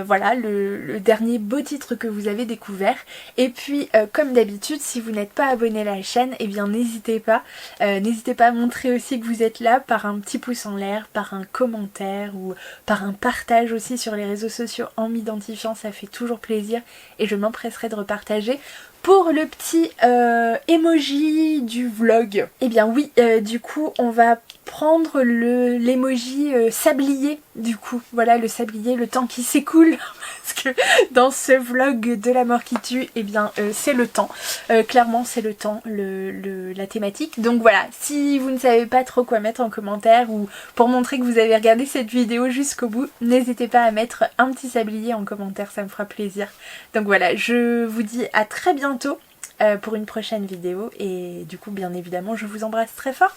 A: Voilà le dernier beau titre que vous avez découvert. Et puis comme d'habitude, si vous n'êtes pas abonné à la chaîne, eh bien n'hésitez pas à montrer aussi que vous êtes là par un petit pouce en l'air, par un commentaire ou par un partage aussi sur les réseaux sociaux en m'identifiant, ça fait toujours plaisir et je m'empresserai de repartager. Pour le petit emoji du vlog, eh bien oui, du coup on va prendre l'emoji sablier, du coup, voilà le sablier, le temps qui s'écoule, parce que dans ce vlog de la mort qui tue, eh bien c'est le temps, clairement c'est le temps, la thématique. Donc voilà, si vous ne savez pas trop quoi mettre en commentaire ou pour montrer que vous avez regardé cette vidéo jusqu'au bout, n'hésitez pas à mettre un petit sablier en commentaire, ça me fera plaisir. Donc voilà, je vous dis à très bientôt pour une prochaine vidéo et du coup bien évidemment je vous embrasse très fort.